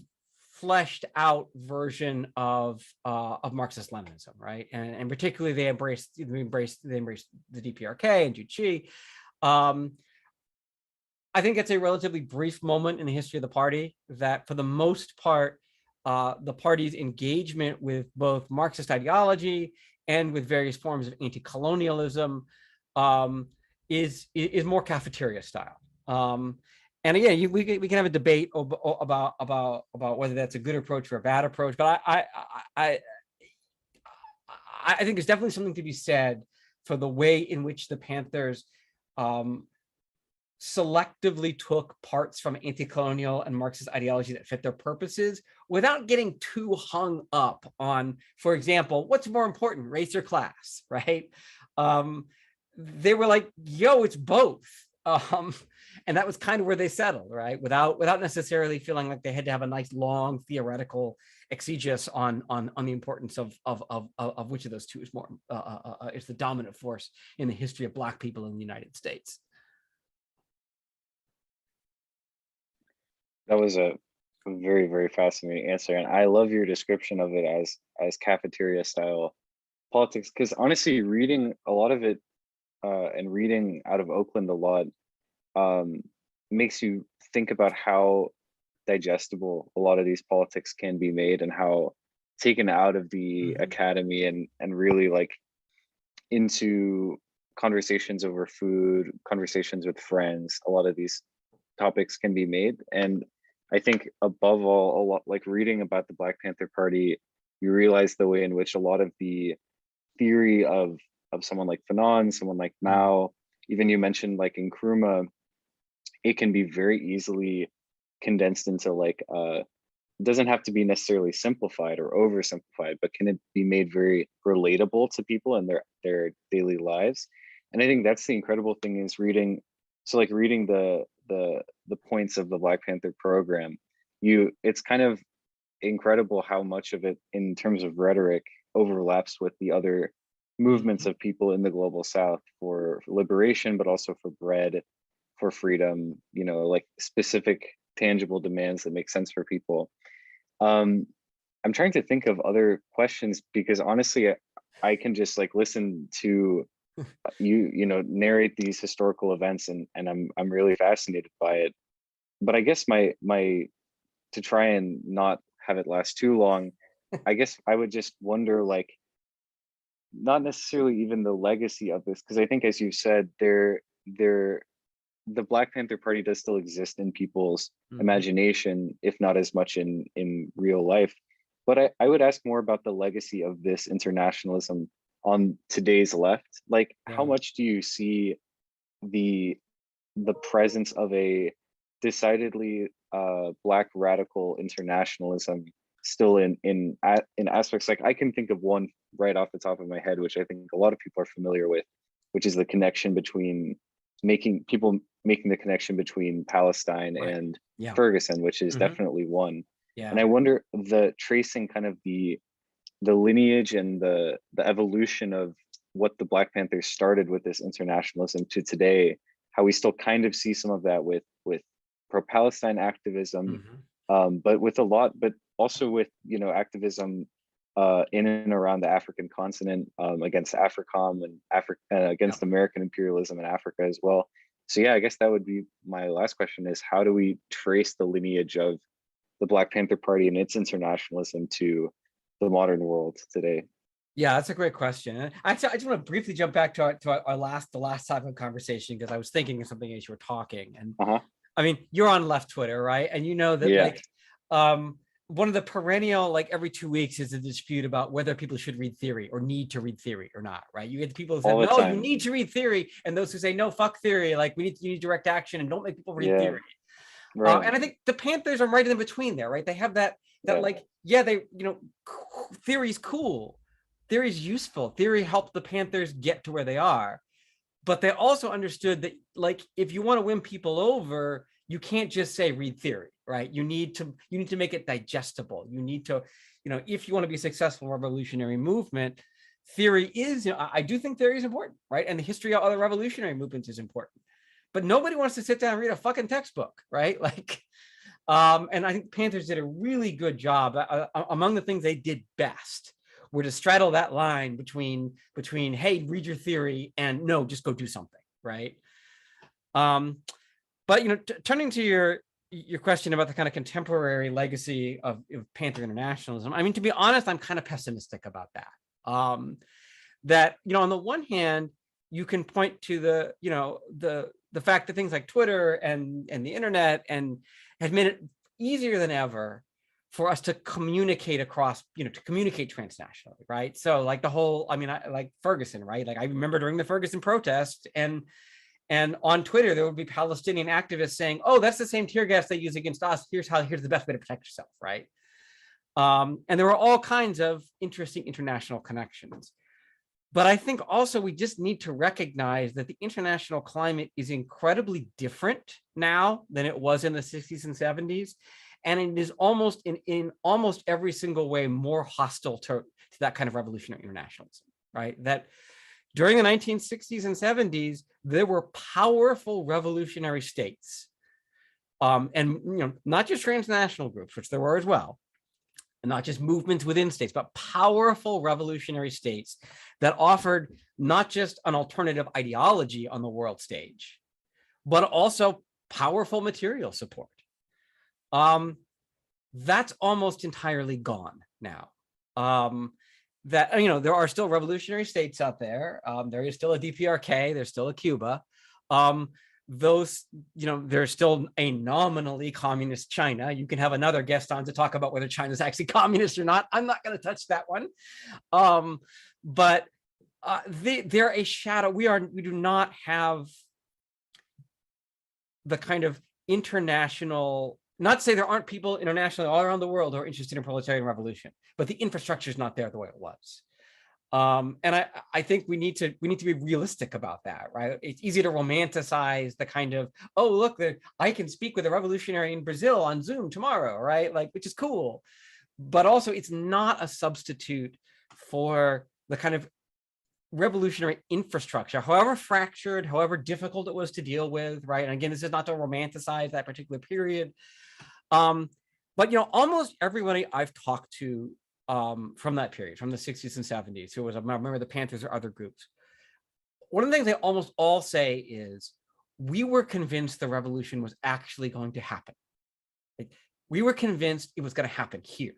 fleshed out version of Marxist-Leninism, right? And particularly they embraced the DPRK and Juche. I think it's a relatively brief moment in the history of the party that, for the most part, the party's engagement with both Marxist ideology and with various forms of anti-colonialism is more cafeteria style. And again, we can have a debate about whether that's a good approach or a bad approach, but I think there's definitely something to be said for the way in which the Panthers selectively took parts from anti-colonial and Marxist ideology that fit their purposes without getting too hung up on, for example, what's more important, race or class, right? They were like, yo, it's both. And that was kind of where they settled, right? Without necessarily feeling like they had to have a nice long theoretical exegesis on the importance of which of those two is more is the dominant force in the history of Black people in the United States. That was a very, very fascinating answer, and I love your description of it as cafeteria style politics, because honestly, reading a lot of it and reading out of Oakland a lot makes you think about how digestible a lot of these politics can be made, and how taken out of the academy and really like into conversations over food, conversations with friends, a lot of these topics can be made. And I think above all, a lot like reading about the Black Panther Party, you realize the way in which a lot of the theory of someone like Fanon, someone like Mao, even you mentioned like Nkrumah, it can be very easily condensed into like it doesn't have to be necessarily simplified or oversimplified, but can it be made very relatable to people in their daily lives? And I think that's the incredible thing is reading. So like reading the points of the Black Panther program, it's kind of incredible how much of it in terms of rhetoric overlaps with the other movements of people in the global South for liberation, but also for bread, for freedom, like specific tangible demands that make sense for people. I'm trying to think of other questions, because honestly, I can just like listen to you narrate these historical events, and I'm really fascinated by it. But I guess my to try and not have it last too long, I guess I would just wonder, like, not necessarily even the legacy of this, because I think, as you said, the Black Panther Party does still exist in people's imagination, if not as much in real life. But I would ask more about the legacy of this internationalism on today's left. Like, how much do you see the presence of a decidedly Black radical internationalism still in aspects? Like, I can think of one right off the top of my head, which I think a lot of people are familiar with, which is the connection between making the connection between Palestine and Ferguson, which is definitely one. And I wonder, the tracing kind of the lineage and the evolution of what the Black Panthers started with this internationalism to today, how we still kind of see some of that with pro-Palestine activism, but also with activism in and around the African continent, against AFRICOM and against American imperialism in Africa as well. So yeah, I guess that would be my last question: is how do we trace the lineage of the Black Panther Party and its internationalism to the modern world today? Yeah, that's a great question. Actually, I just want to briefly jump back to the last type of conversation, because I was thinking of something as you were talking, and I mean, you're on left Twitter, right? And you know that Yeah, like one of the perennial, like every 2 weeks is a dispute about whether people should read theory or need to read theory or not, right? You get the people who said, all the no, you time. need to read theory. And those who say, no, fuck theory. Like you need direct action and don't make people read Yeah, theory. right. And I think the Panthers are right in between there, right? They have that Yeah, like, yeah, they, theory's cool. Theory's useful. Theory helped the Panthers get to where they are. But they also understood that, like, if you want to win people over, you can't just say read theory, right? You need to make it digestible. You need to, if you want to be a successful revolutionary movement, theory is, I do think theory is important, right? And the history of other revolutionary movements is important. But nobody wants to sit down and read a fucking textbook, right? Like, and I think Panthers did a really good job. Among the things they did best were to straddle that line between hey, read your theory, and no, just go do something, right? But turning to your question about the kind of contemporary legacy of Panther internationalism, I mean, to be honest, I'm kind of pessimistic about that. That on the one hand, you can point to the fact that things like Twitter and the internet and have made it easier than ever for us to communicate across, to communicate transnationally, right? So like the whole, I mean, like Ferguson, right? Like I remember during the Ferguson protest and on Twitter, there would be Palestinian activists saying, oh, that's the same tear gas they use against us. Here's the best way to protect yourself, right? And there were all kinds of interesting international connections. But I think also we just need to recognize that the international climate is incredibly different now than it was in the 60s and 70s. And it is almost in almost every single way more hostile to that kind of revolutionary internationalism, right? That during the 1960s and 70s, there were powerful revolutionary states. And not just transnational groups, which there were as well, and not just movements within states, but powerful revolutionary states that offered not just an alternative ideology on the world stage, but also powerful material support. That's almost entirely gone now. That there are still revolutionary states out there. There is still a DPRK. There's still a Cuba. Those, there's still a nominally communist China. You can have another guest on to talk about whether China's actually communist or not. I'm not going to touch that one. But they're a shadow. We do not have the kind of international, not to say there aren't people internationally all around the world who are interested in proletarian revolution, but the infrastructure is not there the way it was. And I think we need to be realistic about that, right? It's easy to romanticize the kind of, oh, look, I can speak with a revolutionary in Brazil on Zoom tomorrow, right? Like, which is cool. But also it's not a substitute for the kind of revolutionary infrastructure, however fractured, however difficult it was to deal with, right? And again, this is not to romanticize that particular period. But almost everybody I've talked to from that period, from the 60s and 70s, who was a member of the Panthers or other groups, one of the things they almost all say is, we were convinced the revolution was actually going to happen. Like, we were convinced it was going to happen here.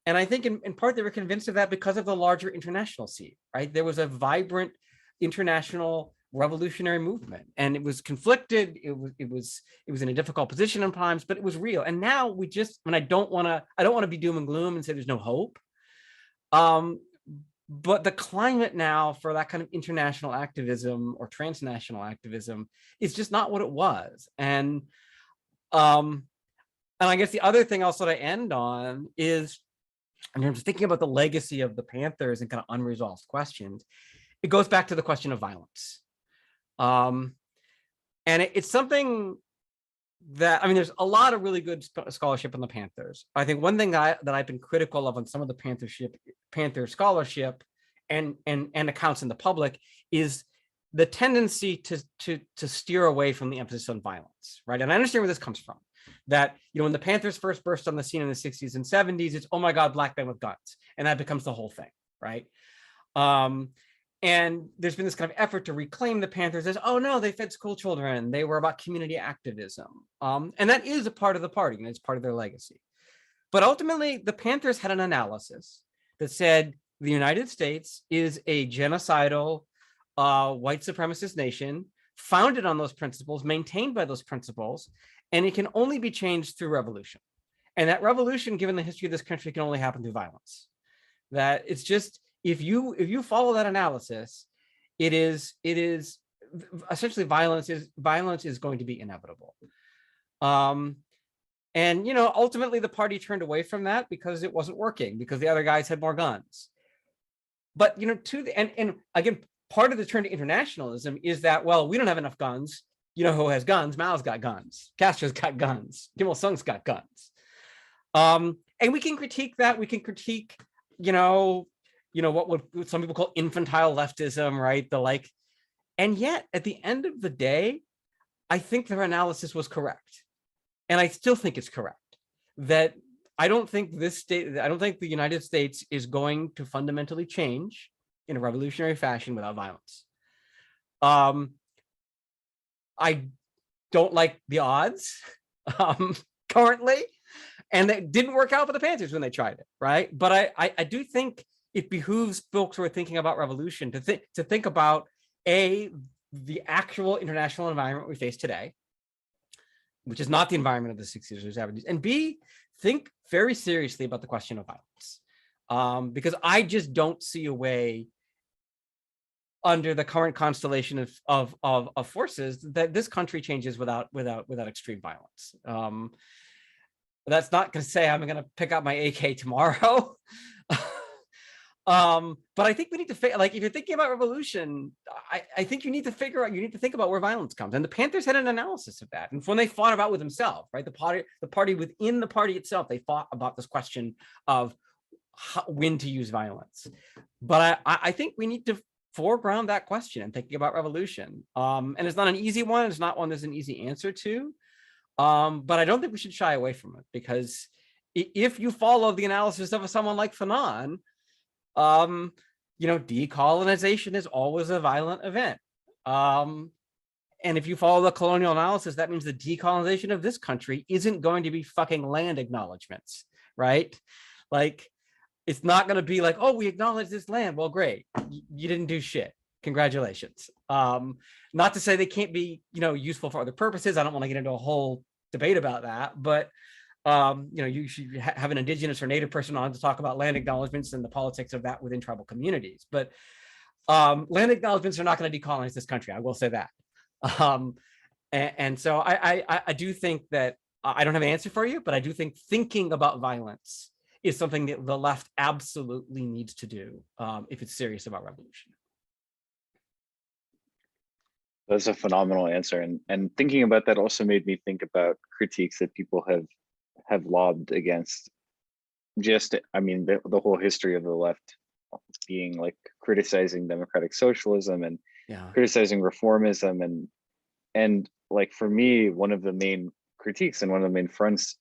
And I think in part they were convinced of that because of the larger international scene, right? There was a vibrant international revolutionary movement, and it was conflicted. It was in a difficult position at times, but it was real. And now we just, and I don't want to be doom and gloom and say there's no hope. But the climate now for that kind of international activism or transnational activism is just not what it was. And I guess the other thing I'll sort of end on is, in terms of thinking about the legacy of the Panthers and kind of unresolved questions, it goes back to the question of violence. And it's something that, I mean, there's a lot of really good scholarship on the Panthers. I think one thing that I've been critical of on some of the Panther scholarship and accounts in the public is the tendency to steer away from the emphasis on violence, right? And I understand where this comes from. That, when the Panthers first burst on the scene in the 60s and 70s, it's, oh my God, black men with guns. And that becomes the whole thing, right? And there's been this kind of effort to reclaim the Panthers as, oh no, they fed school children. They were about community activism. And that is a part of the party, and it's part of their legacy. But ultimately, the Panthers had an analysis that said the United States is a genocidal white supremacist nation founded on those principles, maintained by those principles, and it can only be changed through revolution. And that revolution, given the history of this country, can only happen through violence. That it's just, if you follow that analysis, it is essentially violence is going to be inevitable. And ultimately the party turned away from that because it wasn't working, because the other guys had more guns. But and again, part of the turn to internationalism is that, well, we don't have enough guns. You know who has guns? Mao's got guns. Castro's got guns. Kim Il-sung's got guns. And we can critique that. We can critique, what would some people call infantile leftism, right? And yet at the end of the day, I think their analysis was correct. And I still think it's correct that I don't think the United States is going to fundamentally change in a revolutionary fashion without violence. I don't like the odds currently, and it didn't work out for the Panthers when they tried it, right? But I do think it behooves folks who are thinking about revolution to think about the actual international environment we face today, which is not the environment of the 60s or 70s, and B, think very seriously about the question of violence, because I just don't see a way under the current constellation of forces that this country changes without extreme violence. That's not going to say I'm going to pick up my AK tomorrow. But I think we need to if you're thinking about revolution, I think you need to think about where violence comes. And the Panthers had an analysis of that. And when they fought about with themselves, right, the party within the party itself, they fought about this question of when to use violence. But I think we need to foreground that question and thinking about revolution. And it's not an easy one. It's not one there's an easy answer to. But I don't think we should shy away from it, because if you follow the analysis of someone like Fanon, decolonization is always a violent event. And if you follow the colonial analysis, that means the decolonization of this country isn't going to be fucking land acknowledgements, right? Like, it's not going to be like, oh, we acknowledge this land. Well, great. You didn't do shit. Congratulations. Not to say they can't be, useful for other purposes. I don't want to get into a whole debate about that, but you should have an indigenous or native person on to talk about land acknowledgements and the politics of that within tribal communities. But land acknowledgements are not going to decolonize this country. I will say that. And so I do think that I don't have an answer for you, but I do think thinking about violence is something that the left absolutely needs to do if it's serious about revolution. That's a phenomenal answer. And thinking about that also made me think about critiques that people have lobbed against the whole history of the left being like criticizing democratic socialism and criticizing reformism. And like, for me, one of the main critiques and one of the main fronts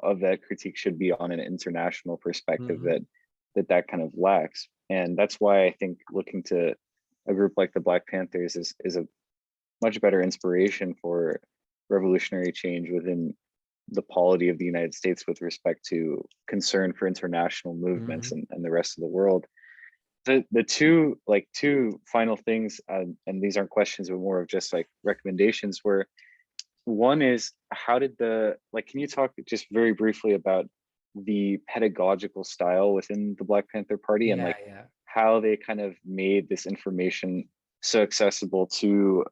of that critique should be on an international perspective that kind of lacks. And that's why I think looking to a group like the Black Panthers is a much better inspiration for revolutionary change within the polity of the United States with respect to concern for international movements and the rest of the world. The two final things, and these aren't questions, but more of just like recommendations, were, one is, how did can you talk just very briefly about the pedagogical style within the Black Panther Party and how they kind of made this information so accessible to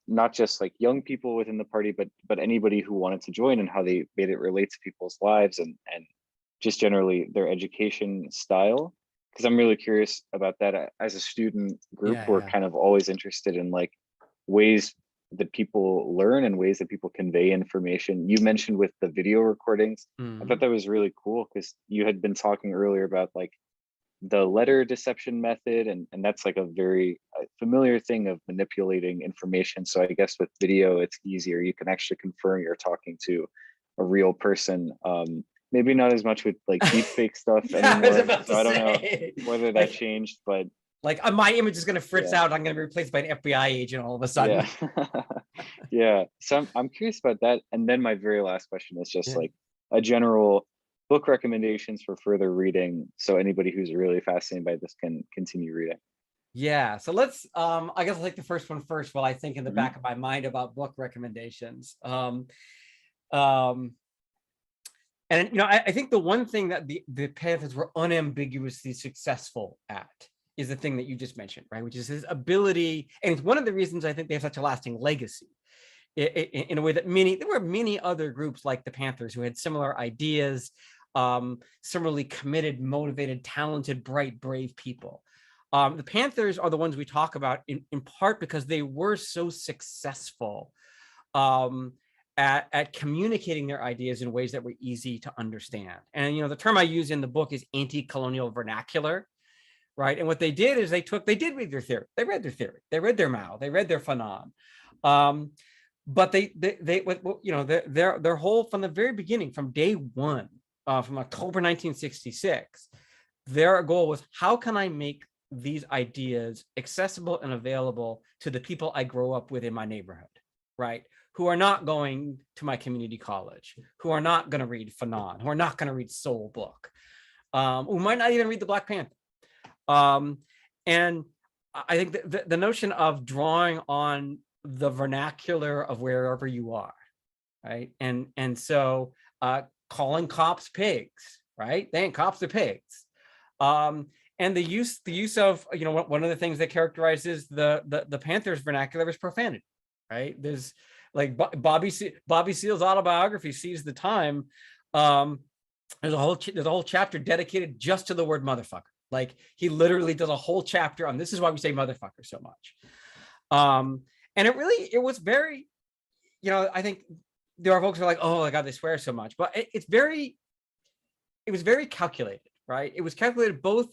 not just like young people within the party, but anybody who wanted to join, and how they made it relate to people's lives and just generally their education style. Because I'm really curious about that. As a student group, we're kind of always interested in like ways that people learn and ways that people convey information. You mentioned with the video recordings, I thought that was really cool, because you had been talking earlier about like the letter deception method, and that's like a very familiar thing of manipulating information. So I guess with video, it's easier. You can actually confirm you're talking to a real person. Maybe not as much with like deepfake stuff anymore. So I don't know whether that changed, but like my image is going to fritz out. I'm going to be replaced by an FBI agent all of a sudden. Yeah. So I'm curious about that. And then my very last question is just like a general book recommendations for further reading, so anybody who's really fascinated by this can continue reading. Yeah. So let's, I guess I'll take the first one first while I think in the Mhm. back of my mind about book recommendations. Um, and I think the one thing that the Panthers were unambiguously successful at is the thing that you just mentioned, right? Which is his ability, and it's one of the reasons I think they have such a lasting legacy. In a way that there were many other groups like the Panthers who had similar ideas, similarly committed, motivated, talented, bright, brave people. The Panthers are the ones we talk about in part because they were so successful um, at communicating their ideas in ways that were easy to understand. And the term I use in the book is anti-colonial vernacular, right? And what they did is they did read their theory. They read their theory. They read their Mao. They read their Fanon. But their whole, from the very beginning, from day one, from October 1966, their goal was, how can I make these ideas accessible and available to the people I grow up with in my neighborhood, right? Who are not going to my community college, who are not going to read Fanon, who are not going to read Soul Book, who might not even read the Black Panther. And I think the notion of drawing on the vernacular of wherever you are, right? And so calling cops pigs, right? They ain't cops, they're pigs. And the use of one of the things that characterizes the Panthers vernacular is profanity, right? There's like Bobby Seale's autobiography, Seize the Time. There's a whole chapter dedicated just to the word motherfucker. Like, he literally does a whole chapter on this is why we say motherfucker so much. And it was very, I think there are folks who are like, oh my God, they swear so much, but it was very calculated, right? It was calculated both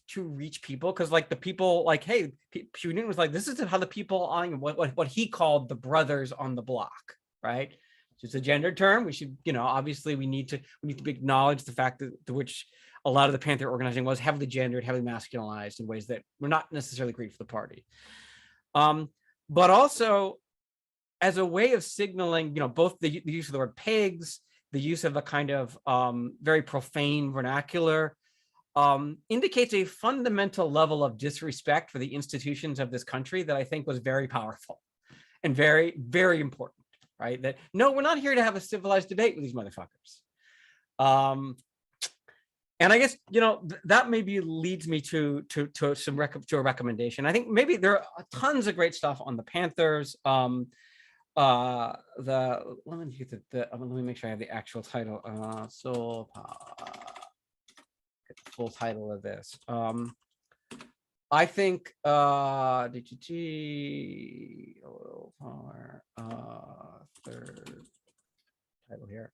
to reach people, because like the people, like, hey, Pew Newton was like, this is how the people on what he called the brothers on the block, right? It's a gendered term. We should, obviously we need to acknowledge the fact that to which a lot of the Panther organizing was heavily gendered, heavily masculinized in ways that were not necessarily great for the party. But also as a way of signaling, both the use of the word pigs, the use of a kind of very profane vernacular, indicates a fundamental level of disrespect for the institutions of this country that I think was very powerful and very, very important, right? That, no, we're not here to have a civilized debate with these motherfuckers. And I guess, that maybe leads me to a recommendation. I think maybe there are tons of great stuff on the Panthers. Let me make sure I have the actual title. Full title of this. I think third title here.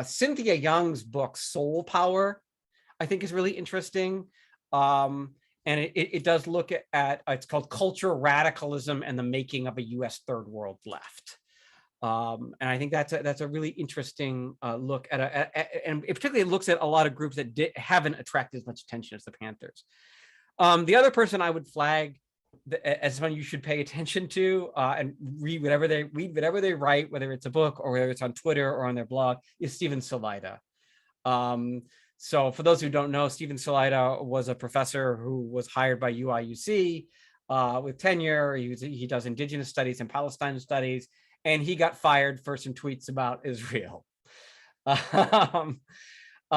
Cynthia Young's book Soul Power, I think, is really interesting. And it does look at it's called Culture, Radicalism, and the Making of a U.S. Third World Left. And I think that's a really interesting look at and it particularly looks at a lot of groups that haven't attracted as much attention as the Panthers. The other person I would flag as someone you should pay attention to and read whatever they write, whether it's a book or whether it's on Twitter or on their blog, is Stephen Salaita. So for those who don't know, Stephen Salaita was a professor who was hired by UIUC with tenure. He does Indigenous studies and Palestine studies, and he got fired for some tweets about Israel.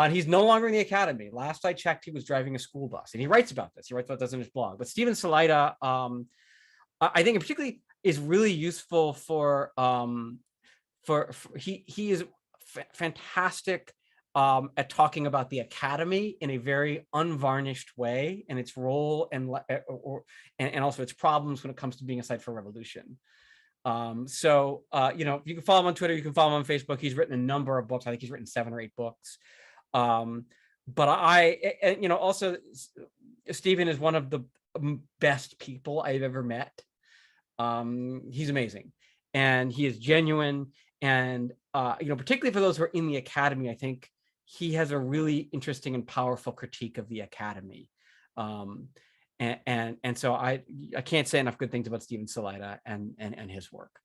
He's no longer in the academy. Last I checked, he was driving a school bus, and he writes about this. He writes about this in his blog. But Stephen Salaita, I think, particularly is really useful for he is fantastic at talking about the academy in a very unvarnished way, and its role and also its problems when it comes to being a site for revolution. So you can follow him on Twitter, you can follow him on Facebook. He's written a number of books. I think he's written 7 or 8 books. But also Stephen is one of the best people I've ever met. He's amazing, and he is genuine, and particularly for those who are in the academy, I think he has a really interesting and powerful critique of the academy. And so I can't say enough good things about Stephen Salaita and his work.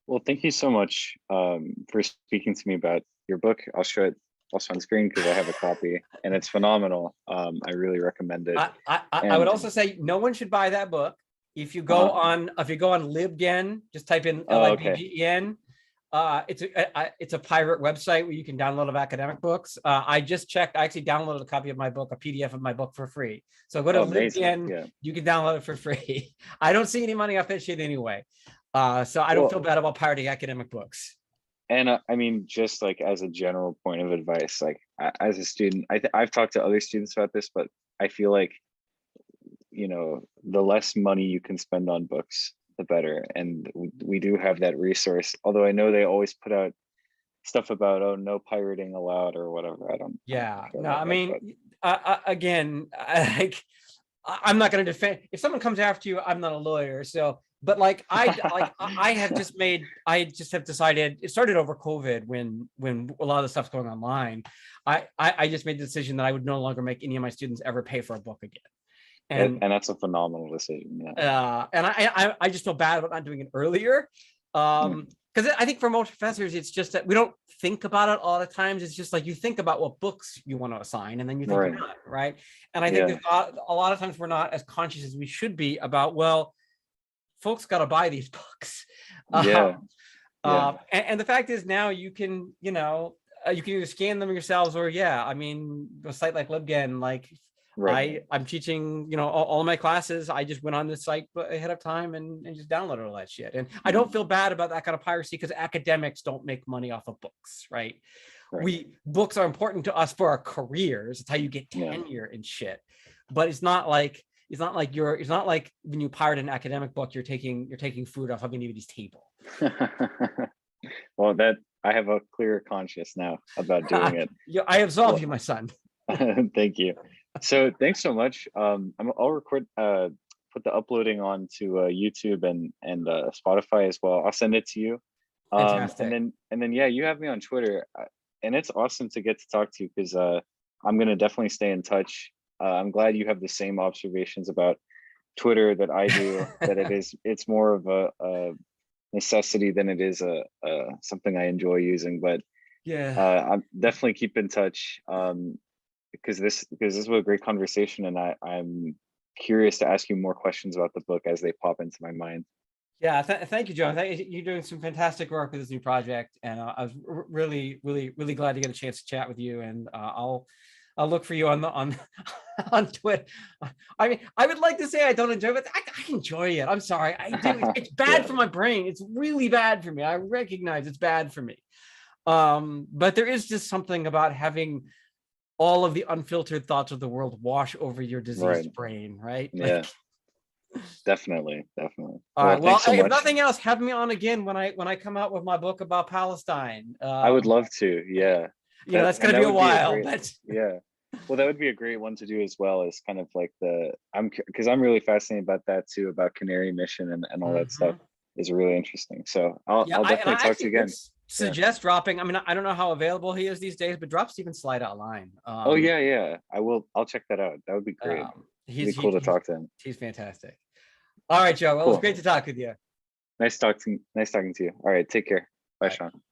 Well, thank you so much for speaking to me about your book. I'll show it also on screen because I have a copy and it's phenomenal. I really recommend it. I would And also say no one should buy that book. If you go uh, on LibGen, just type in oh, okay. LIBGEN. It's a pirate website where you can download of academic books. I just checked. I actually downloaded a copy of my book, a PDF of my book for free. So go to Oh, amazing. LibGen. Yeah. You can download it for free. I don't see any money off that shit anyway. So I don't feel Well, bad about pirating academic books. and I mean, just like as a general point of advice, like as a student, I've talked to other students about this, but I feel like, you know, the less money you can spend on books, the better. And we do have that resource. Although I know they always put out stuff about, oh, no pirating allowed or whatever. I don't Yeah. care No, about I that, but mean, again, like I'm not going to defend. If someone comes after you, I'm not a lawyer. So, but like I have just made. I just have decided. It started over COVID when a lot of the stuff's going online. I just made the decision that I would no longer make any of my students ever pay for a book again. And and that's a phenomenal decision. Yeah. and I just feel bad about not doing it earlier. Mm, Because I think for most professors, it's just that we don't think about it all the times. It's just like you think about what books you want to assign, and then you think right. about it, right? And I think Yeah. there's a lot of times we're not as conscious as we should be about, well, folks got to buy these books. Yeah. Yeah. And the fact is now you can, you can either scan them yourselves or, yeah, I mean, a site like LibGen, like Right. I'm teaching, all of my classes. I just went on this site ahead of time and just downloaded all that shit. And I don't Mhm. feel bad about that kind of piracy because academics don't make money off of books, right? Right. Books are important to us for our careers. It's how you get Yeah. tenure and shit. But it's not like when you pirate an academic book, you're taking food off of anybody's table. Well, that I have a clear conscience now about doing it. Yeah, I absolve Well, you, my son. thank you. So thanks so much. I'll record, put the uploading onto YouTube and Spotify as well. I'll send it to you. Fantastic. And then yeah, you have me on Twitter, and it's awesome to get to talk to you because I'm gonna definitely stay in touch. I'm glad you have the same observations about Twitter that I do. That it's more of a necessity than it is a something I enjoy using. But Yeah. I'm definitely keep in touch. Because this was a great conversation, and I'm curious to ask you more questions about the book as they pop into my mind. Yeah, thank you, Joe. You're doing some fantastic work with this new project, and I was really, really, really glad to get a chance to chat with you. And I'll look for you on on Twitter. I mean, I would like to say I don't enjoy it, but I enjoy it. I'm sorry, I do. It's bad Yeah, for my brain. It's really bad for me. I recognize it's bad for me. But there is just something about having all of the unfiltered thoughts of the world wash over your right. diseased brain, right? Yeah, Like, definitely, definitely. all Well, right. Well, thanks so if much. nothing else, have me on again when I come out with my book about Palestine. I would love to. Yeah, That's going to that be a would be a while, great. but Yeah, well, that would be a great one to do as well. Is kind of like because I'm really fascinated about that too, about Canary Mission and all that stuff Mhm. is really interesting. So Yeah, I'll I definitely talk to actually you would again. Yeah. suggest dropping. I mean, I don't know how available he is these days, but drop Stephen Slide online. Oh yeah, yeah. I will. I'll check that out. That would be great. It'd He's be cool to he's talk to him. he's fantastic. All right, Joe. Well, it was Cool. great to talk with you. Nice talking to you. All right, take care. Bye, Bye. Sean.